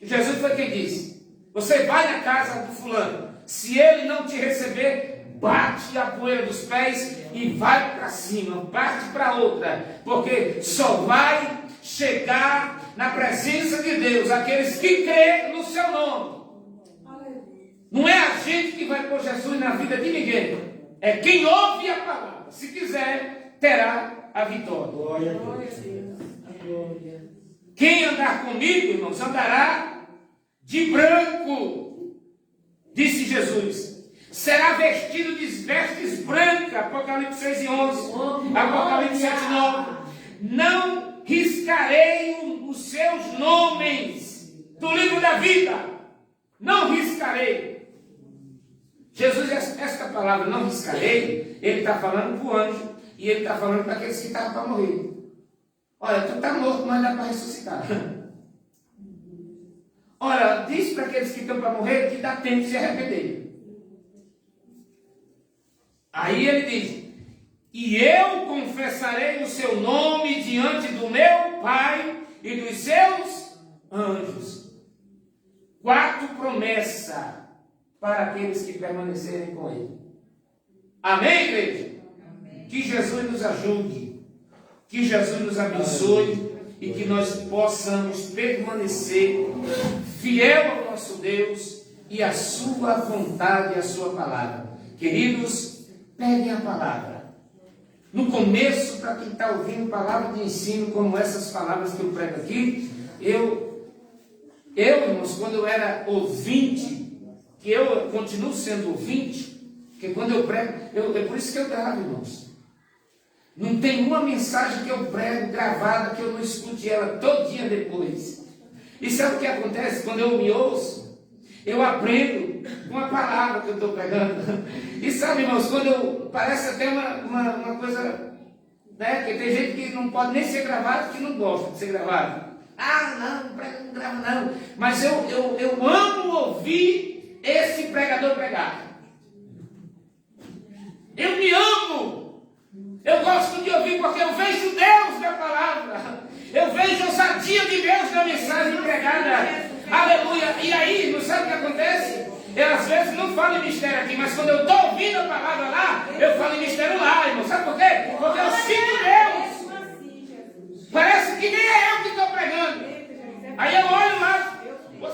Jesus foi quem disse: você vai na casa do fulano, se ele não te receber, bate a poeira dos pés e vai para cima, parte para outra, porque só vai chegar na presença de Deus aqueles que creem no seu nome. Não é a gente que vai pôr Jesus na vida de ninguém, é quem ouve a palavra. Se quiser, terá a vitória. Glória a Deus. Quem andar comigo, irmãos, andará de branco. disse Jesus, será vestido de vestes brancas, Apocalipse 6:11, Apocalipse 7:9. Não riscarei os seus nomes do livro da vida. Não riscarei. Jesus, esta palavra, não riscarei, ele está falando para o anjo e ele está falando para aqueles que estavam para morrer. Olha, tu está morto, mas dá para ressuscitar. Olha, diz para aqueles que estão para morrer que dá tempo de se arrepender. Aí ele diz, e eu confessarei o seu nome diante do meu Pai e dos seus anjos. 4 promessas para aqueles que permanecerem com ele. Amém, igreja? Amém. Que Jesus nos ajude, que Jesus nos abençoe e que nós possamos permanecer fiel ao nosso Deus e à sua vontade e à sua palavra. Queridos, peguem a palavra. No começo, para quem está ouvindo palavra de ensino, como essas palavras que eu prego aqui, eu, irmãos, quando eu era ouvinte, que eu continuo sendo ouvinte, porque quando eu prego, é por isso que eu gravo, irmãos. Não tem uma mensagem que eu prego gravada que eu não escute ela todo dia depois. E sabe o que acontece? Quando eu me ouço, eu aprendo com a palavra que eu estou pregando. E sabe, irmãos, parece até uma coisa, né? Que tem gente que não pode nem ser gravado, que não gosta de ser gravado. Ah, não gravo não. Mas eu amo ouvir esse pregador pregar. Eu me amo. Eu gosto de ouvir porque eu vejo Deus na palavra. Eu vejo a ousadia de Deus na mensagem pregada. Aleluia. E aí, não sabe o que acontece? Eu às vezes não falo em mistério aqui, mas quando eu estou ouvindo a palavra lá, eu falo em mistério lá, irmão. Sabe por quê? Porque eu sinto Deus. Parece que nem é eu que estou pregando. Aí eu olho lá,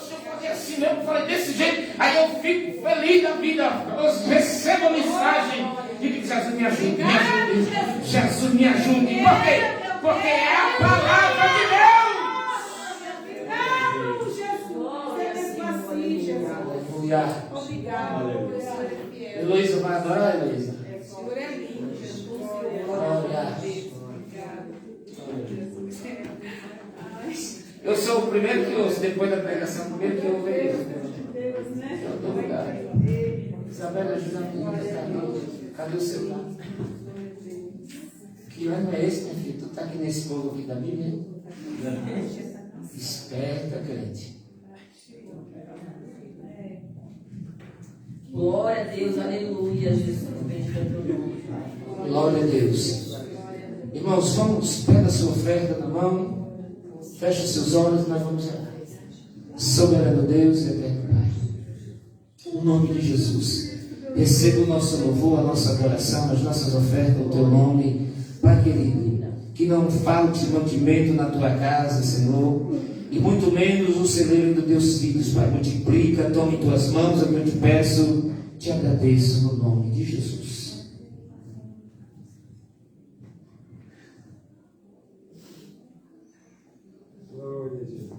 se eu fazer assim mesmo, eu falei desse jeito, aí eu fico feliz da vida. Eu recebo a mensagem. E digo, Jesus me ajude, me ajude. Jesus me ajude. Por quê? Porque é a palavra de Deus. Aleluia. Obrigado. Heloísa, vai adorar, Heloísa? Senhor é lindo, Jesus. Glória. Eu sou o primeiro que ouço, depois da pregação, o primeiro que ouve é eu. Isabela, ajuda-me. Cadê o celular? Que ano é esse, minha filha? Tu está aqui nesse povo aqui da Bíblia? Esperta, crente. Glória a Deus, aleluia, Jesus, bendito é teu nome. Glória a Deus. Irmãos, vamos, pega a sua oferta na mão, fecha seus olhos e nós vamos orar. Soberano Deus e eterno Pai, no nome de Jesus, receba o nosso louvor, a nossa adoração, as nossas ofertas, o teu nome, Pai querido, que não falte mantimento na tua casa, Senhor, e muito menos o celeiro dos teus filhos, Pai. Multiplica, toma em tuas mãos, é o que eu te peço, te agradeço no nome de Jesus. Glória a Deus.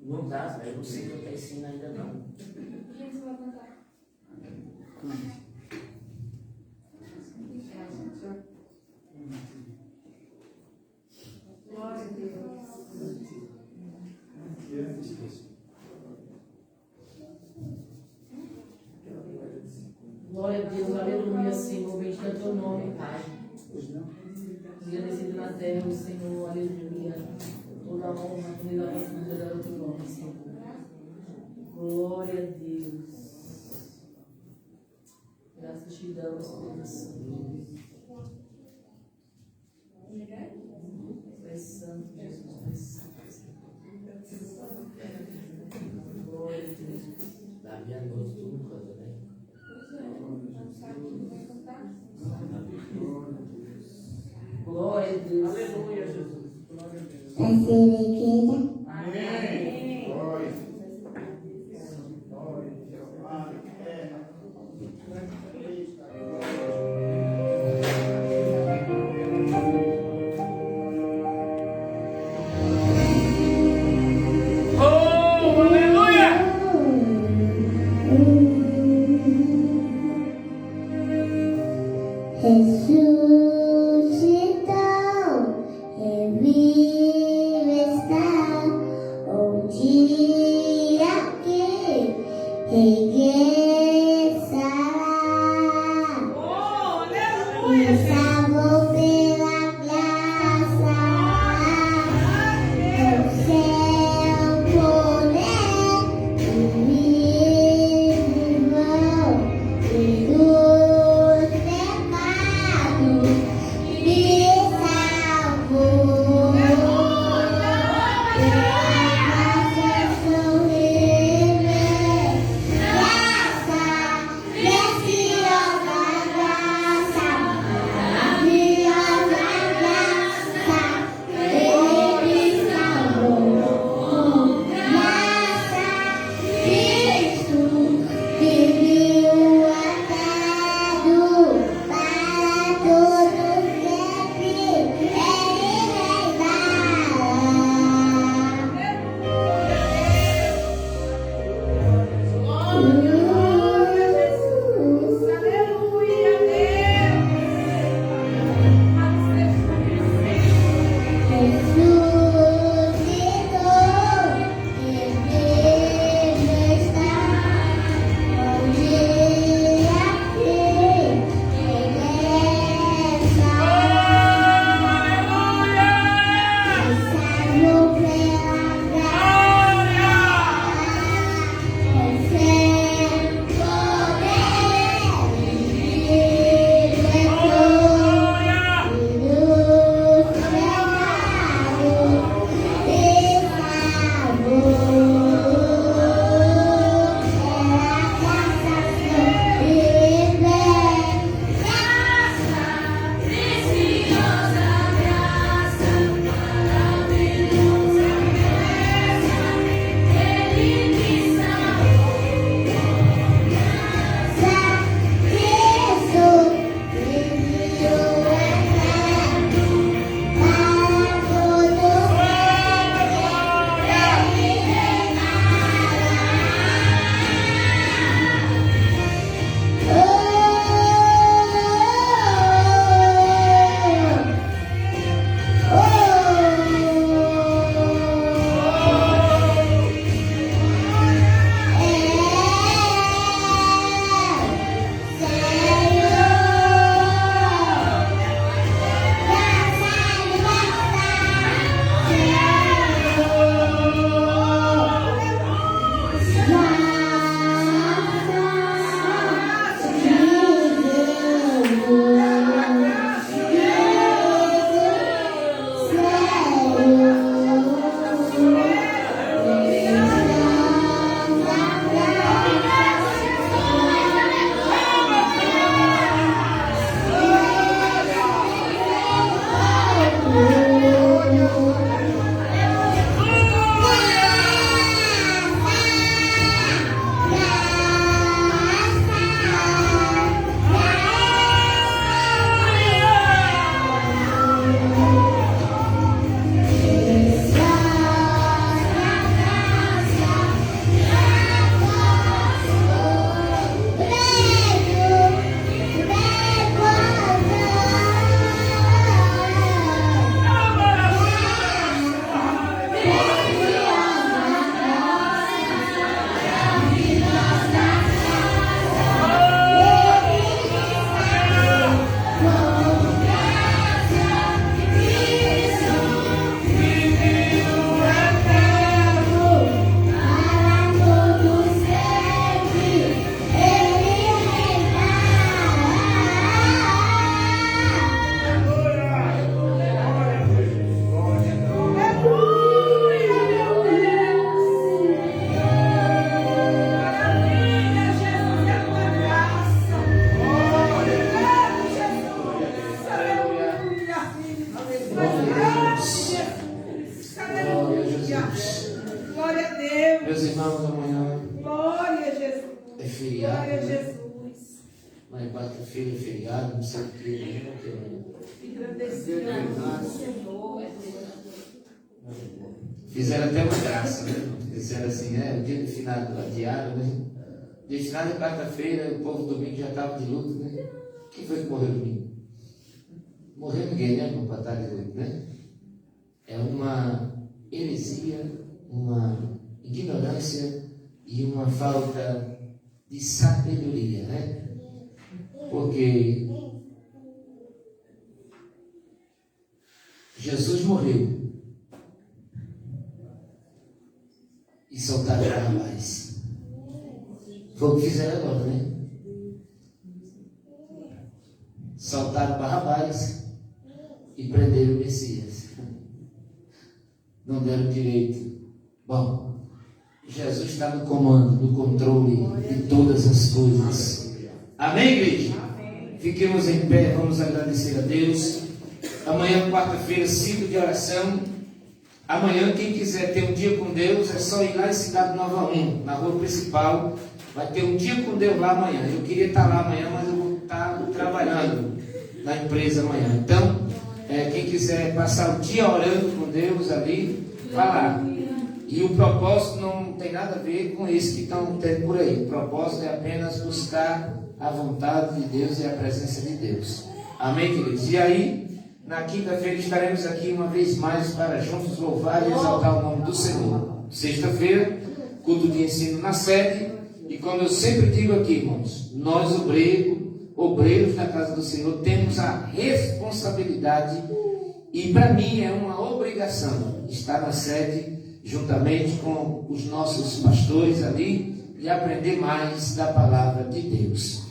Não dá, eu não sei o que está ensinando ainda não. Glória a Deus. Glória a Deus, aleluia, Senhor, bendito é teu nome, Pai. Agradecido na terra, Senhor, aleluia. Toda a honra, toda a glória é o teu nome, Senhor. Glória a Deus. Graças te damos, Deus Santo. Pai Santo, Jesus, Pai Santo. Glória a Deus. Da minha noite, tu não canta, né? Glória a Deus. Aleluia, Jesus. Glória a Deus. Amém. Glória. quarta-feira, feriado, não sei o que. Fizeram até uma graça, né? Disseram assim, o dia de finado adiado, né? Destinado a quarta-feira, o povo domingo já estava de luto, né? Quem foi que morreu domingo? Morreu ninguém, né? Para estar de luto, né? É uma heresia, uma ignorância e uma falta de sabedoria, né? Porque Jesus morreu e soltaram Barrabás. Foi o que fizeram agora, né? Soltaram Barrabás e prenderam o Messias. Não deram direito. Bom, Jesus está no comando, no controle de todas as coisas. Amém, igreja? Fiquemos em pé, vamos agradecer a Deus. Amanhã, quarta-feira, ciclo de oração. Amanhã, quem quiser ter um dia com Deus, é só ir lá em Cidade Nova 1, na rua principal. Vai ter um dia com Deus lá amanhã. Eu queria estar lá amanhã, mas eu vou estar trabalhando na empresa amanhã. Então, quem quiser passar o dia orando com Deus ali, vá lá. E o propósito não tem nada a ver com esse que estão tendo por aí. O propósito é apenas buscar a vontade de Deus e a presença de Deus. Amém, queridos? E aí, na quinta-feira estaremos aqui uma vez mais para juntos louvar e exaltar o nome do Senhor. Sexta-feira, culto de ensino na sede. E como eu sempre digo aqui, irmãos, nós obreiros da casa do Senhor, temos a responsabilidade, e para mim é uma obrigação, estar na sede juntamente com os nossos pastores ali e aprender mais da palavra de Deus.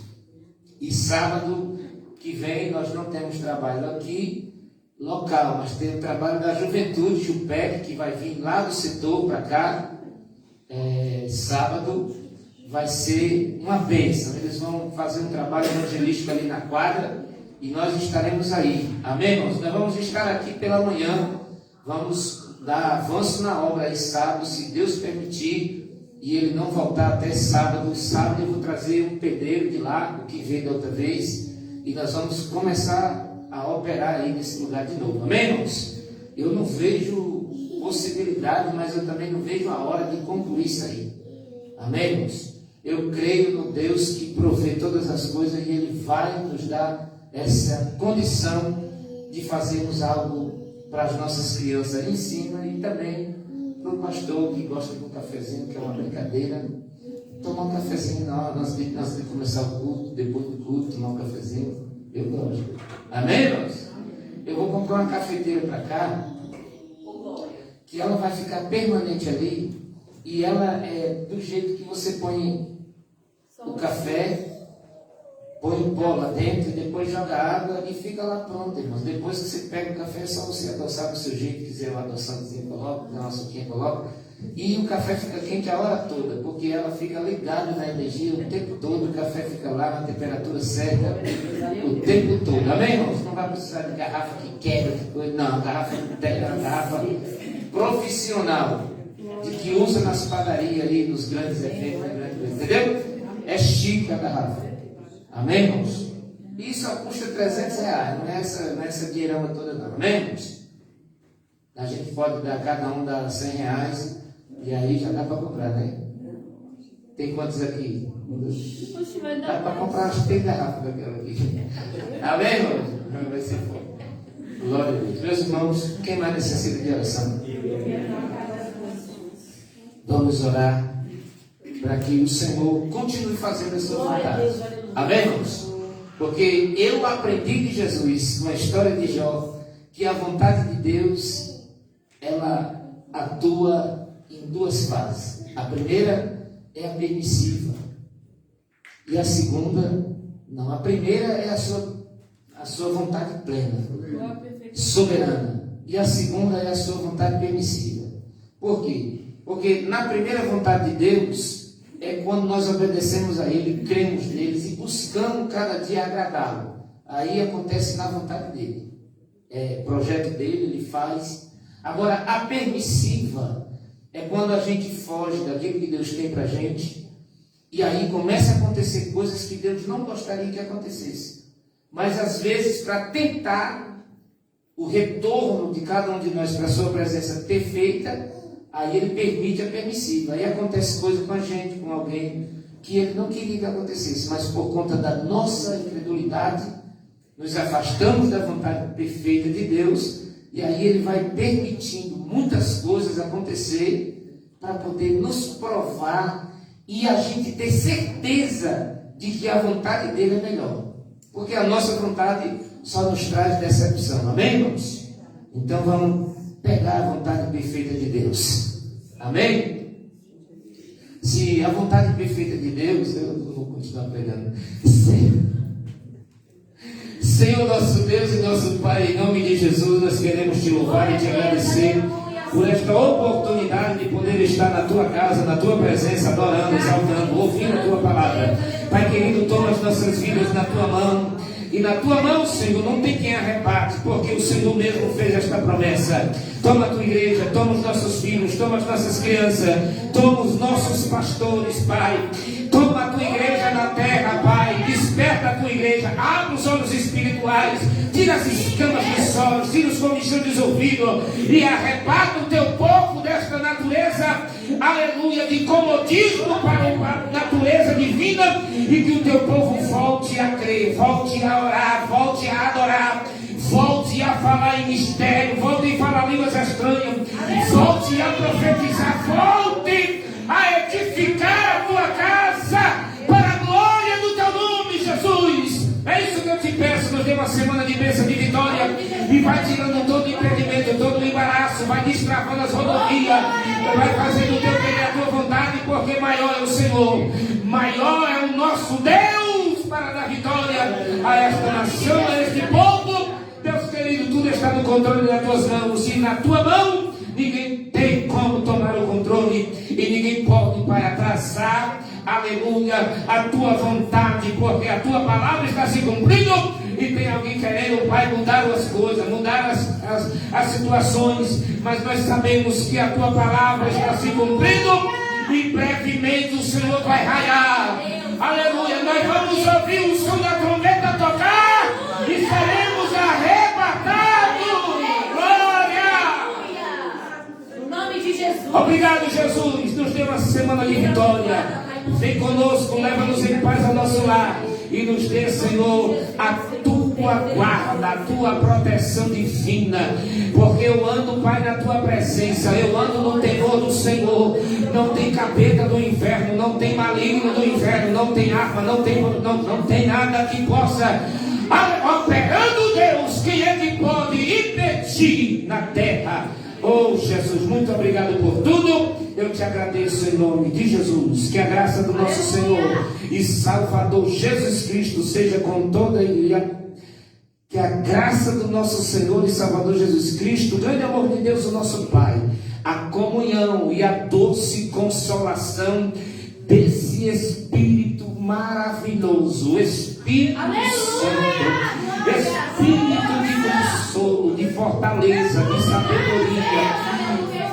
E sábado que vem nós não temos trabalho aqui local, mas tem o trabalho da juventude, o PEC, que vai vir lá do setor para cá. Sábado vai ser uma bênção. Eles vão fazer um trabalho evangelístico ali na quadra e nós estaremos aí. Amém, irmãos? Nós vamos estar aqui pela manhã. Vamos dar avanço na obra aí sábado, se Deus permitir, e ele não voltar até sábado. Sábado eu vou trazer um pedreiro de lá, o que veio da outra vez, e nós vamos começar a operar aí nesse lugar de novo. Amém, irmãos? Eu não vejo possibilidade, mas eu também não vejo a hora de concluir isso aí. Amém, irmãos? Eu creio no Deus que provê todas as coisas e Ele vai nos dar essa condição de fazermos algo para as nossas crianças aí em cima e também para o pastor que gosta de um cafezinho, que é uma brincadeira. Tomar um cafezinho antes de começar o culto, depois do culto, tomar um cafezinho. Eu gosto. Amém, irmãos? Eu vou comprar uma cafeteira para cá, que ela vai ficar permanente ali, e ela é do jeito que você põe o café, põe o pó lá dentro, e depois joga água e fica lá pronto, irmãos. Depois que você pega o café, é só você adoçar do seu jeito, quiser uma adoçãozinha, coloca, uma açuquinha, coloca, e o café fica quente a hora toda, porque ela fica ligada na energia o tempo todo, o café fica lá na temperatura certa o tempo todo. Amém, irmãos? Não vai precisar de garrafa que quebra, que coisa, não, a garrafa é uma garrafa profissional, de que usa nas padarias ali, nos grandes eventos, entendeu? É chique a garrafa. Amém, irmãos? E só custa R$300, não é essa dinheirama toda não. Amém, irmãos? A gente pode dar, cada um dá R$100, e aí já dá para comprar, né? Tem quantos aqui? Dá para comprar as 3 garrafas daquela aqui. Amém, irmãos? Vai ser foda. Glória a Deus. Meus irmãos, quem mais necessita de oração? Vamos orar para que o Senhor continue fazendo a sua vontade. Amém, irmãos? Porque eu aprendi de Jesus, com a história de Jó, que a vontade de Deus, ela atua em 2 fases. A primeira é a permissiva. E a segunda, não. A primeira é a sua vontade plena, soberana. E a segunda é a sua vontade permissiva. Por quê? Porque na primeira vontade de Deus é quando nós obedecemos a Ele, cremos neles e buscamos cada dia agradá-lo. Aí acontece na vontade dEle. É projeto dEle, Ele faz. Agora, a permissiva é quando a gente foge daquilo que Deus tem para a gente e aí começa a acontecer coisas que Deus não gostaria que acontecesse. Mas às vezes, para tentar o retorno de cada um de nós para a sua presença perfeita, aí Ele permite a permissiva. Aí acontece coisa com a gente, com alguém que ele não queria que acontecesse, mas por conta da nossa incredulidade, nos afastamos da vontade perfeita de Deus, e aí ele vai permitindo muitas coisas acontecer para poder nos provar e a gente ter certeza de que a vontade dele é melhor. Porque a nossa vontade só nos traz decepção. Amém, irmãos? Então vamos pegar a vontade perfeita de Deus. Amém? Se a vontade perfeita de Deus, eu vou continuar pregando. Senhor nosso Deus e nosso Pai, em nome de Jesus, nós queremos te louvar e te agradecer por esta oportunidade de poder estar na tua casa, na tua presença, adorando, exaltando, ouvindo a tua palavra. Pai querido, toma as nossas vidas na tua mão. E na tua mão, Senhor, não tem quem arrebate, porque o Senhor mesmo fez esta promessa. Toma a tua igreja, toma os nossos filhos, toma as nossas crianças, toma os nossos pastores, Pai. Toma a tua igreja na terra, Pai. Desperta a tua igreja, abre os olhos espirituais, tira as escamas dos olhos, tira os comichões dos ouvidos e arrebata o teu povo desta natureza, aleluia, de comodismo para a natureza divina, e que o teu povo volte a crer, volte a orar, volte a adorar, volte a falar em mistério, volte a falar línguas estranhas, volte a profetizar, volte a edificar a tua casa para a glória do teu nome, Jesus. É isso que eu te peço. Nos dê uma semana de bênção, de vitória, e vai tirando todo o impedimento, todo o embaraço, vai destravando as rodovias, vai fazendo o teu querer, a tua vontade, porque maior é o Senhor, maior é o nosso Deus para dar vitória a esta nação, a este povo. Deus querido, tudo está no controle das tuas mãos, e na tua mão ninguém tem como tomar o controle, e ninguém pode, Pai, atrasar, aleluia, a tua vontade, porque a tua palavra está se cumprindo, e tem alguém querendo, Pai, mudar as coisas, mudar as situações, mas nós sabemos que a tua palavra está se cumprindo, e brevemente o Senhor vai raiar, aleluia. Nós vamos ouvir o som da trombeta tocar, e seremos arrebatados. Obrigado, Jesus. Nos dê uma semana de vitória. Vem conosco, leva-nos em paz ao nosso lar. E nos dê, Senhor, a tua guarda, a tua proteção divina. Porque eu ando, Pai, na tua presença. Eu ando no temor do Senhor. Não tem capeta do inferno, não tem maligno do inferno, não tem arma, não tem nada que possa. Operando Deus, quem é que pode impedir na terra? Oh Jesus, muito obrigado por tudo. Eu te agradeço em nome de Jesus. Que a graça do nosso Senhor e Salvador Jesus Cristo seja com toda a igreja. Que a graça do nosso Senhor e Salvador Jesus Cristo, o grande amor de Deus, o nosso Pai, a comunhão e a doce consolação desse Espírito maravilhoso, o Espírito Santo, Espírito de consolo, de fortaleza, de sabedoria,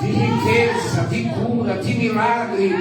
de riqueza, de cura, de milagre,